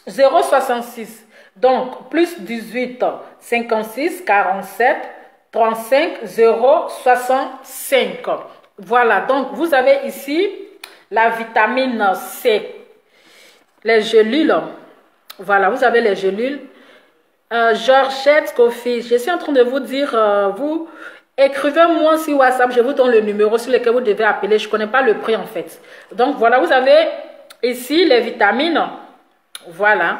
066. Donc, plus 18 56 47 35 065. Voilà, donc vous avez ici la vitamine C. Les gélules. Voilà, vous avez les gélules. Georgette Kofi, je suis en train de vous dire, vous écrivez-moi sur WhatsApp, je vous donne le numéro sur lequel vous devez appeler. Je ne connais pas le prix en fait. Donc voilà, vous avez ici les vitamines. Voilà,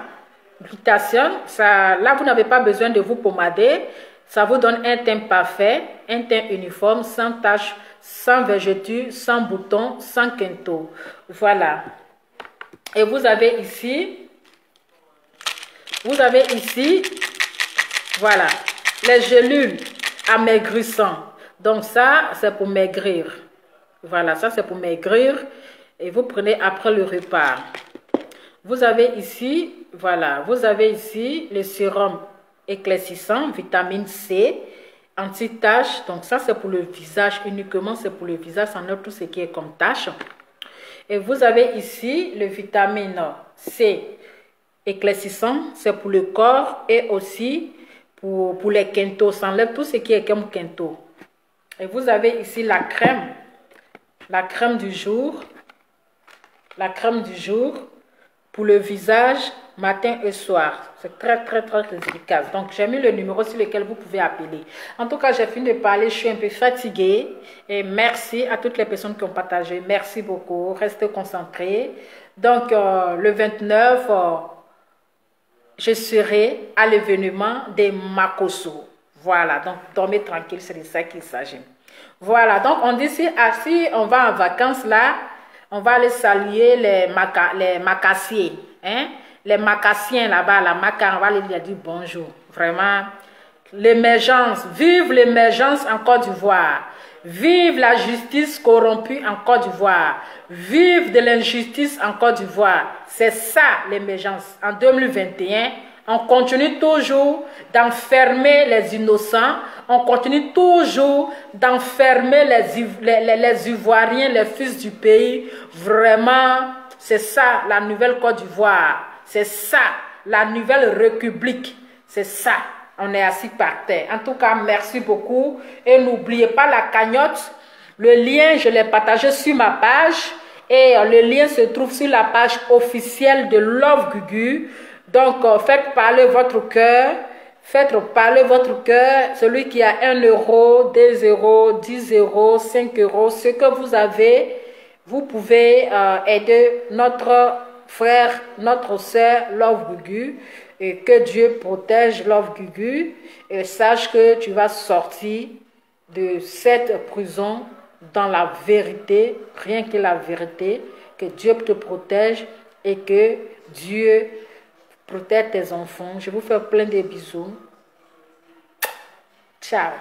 glutathion. Là, vous n'avez pas besoin de vous pommader. Ça vous donne un teint parfait, un teint uniforme, sans taches, sans vergetures, sans boutons, sans quinto. Voilà. Et vous avez ici, voilà, les gélules amaigrissant. Donc ça, c'est pour maigrir. Voilà, ça c'est pour maigrir. Et vous prenez après le repas. Vous avez ici, voilà, vous avez ici le sérum éclaircissant, vitamine C, anti-tache. Donc ça c'est pour le visage uniquement, c'est pour le visage, sans tout ce qui est comme tache. Et vous avez ici le vitamine C éclaircissant, c'est pour le corps et aussi pour les quintos, ça enlève tout ce qui est comme quinto. Et vous avez ici la crème du jour, pour le visage matin et soir. C'est très efficace. Donc j'ai mis le numéro sur lequel vous pouvez appeler. En tout cas, j'ai fini de parler, je suis un peu fatiguée. Et merci à toutes les personnes qui ont partagé. Merci beaucoup, restez concentrés. Donc le 29, je serai à l'événement des Makosso. Voilà, donc dormez tranquille, c'est de ça qu'il s'agit. Voilà, donc on dit si on va en vacances là, on va aller saluer les macassiers. Hein? Les macassiens là-bas, la maca, on va aller dire bonjour. Vraiment, l'émergence, vive l'émergence en Côte d'Ivoire. Vive la justice corrompue en Côte d'Ivoire. Vive de l'injustice en Côte d'Ivoire. C'est ça l'émergence. En 2021, on continue toujours d'enfermer les innocents. On continue toujours d'enfermer les Ivoiriens, les fils du pays. Vraiment, c'est ça la nouvelle Côte d'Ivoire. C'est ça la nouvelle République. C'est ça. On est assis par terre. En tout cas, merci beaucoup. Et n'oubliez pas la cagnotte. Le lien, je l'ai partagé sur ma page. Et le lien se trouve sur la page officielle de Love Gugu. Donc, faites parler votre cœur. Faites parler votre cœur. Celui qui a 1 euro, 2 euros, 10 euros, 5 euros. Ce que vous avez, vous pouvez aider notre frère, notre soeur Love Gugu. Et que Dieu protège Love Gugu et sache que tu vas sortir de cette prison dans la vérité, rien que la vérité, que Dieu te protège et que Dieu protège tes enfants. Je vous fais plein de bisous. Ciao.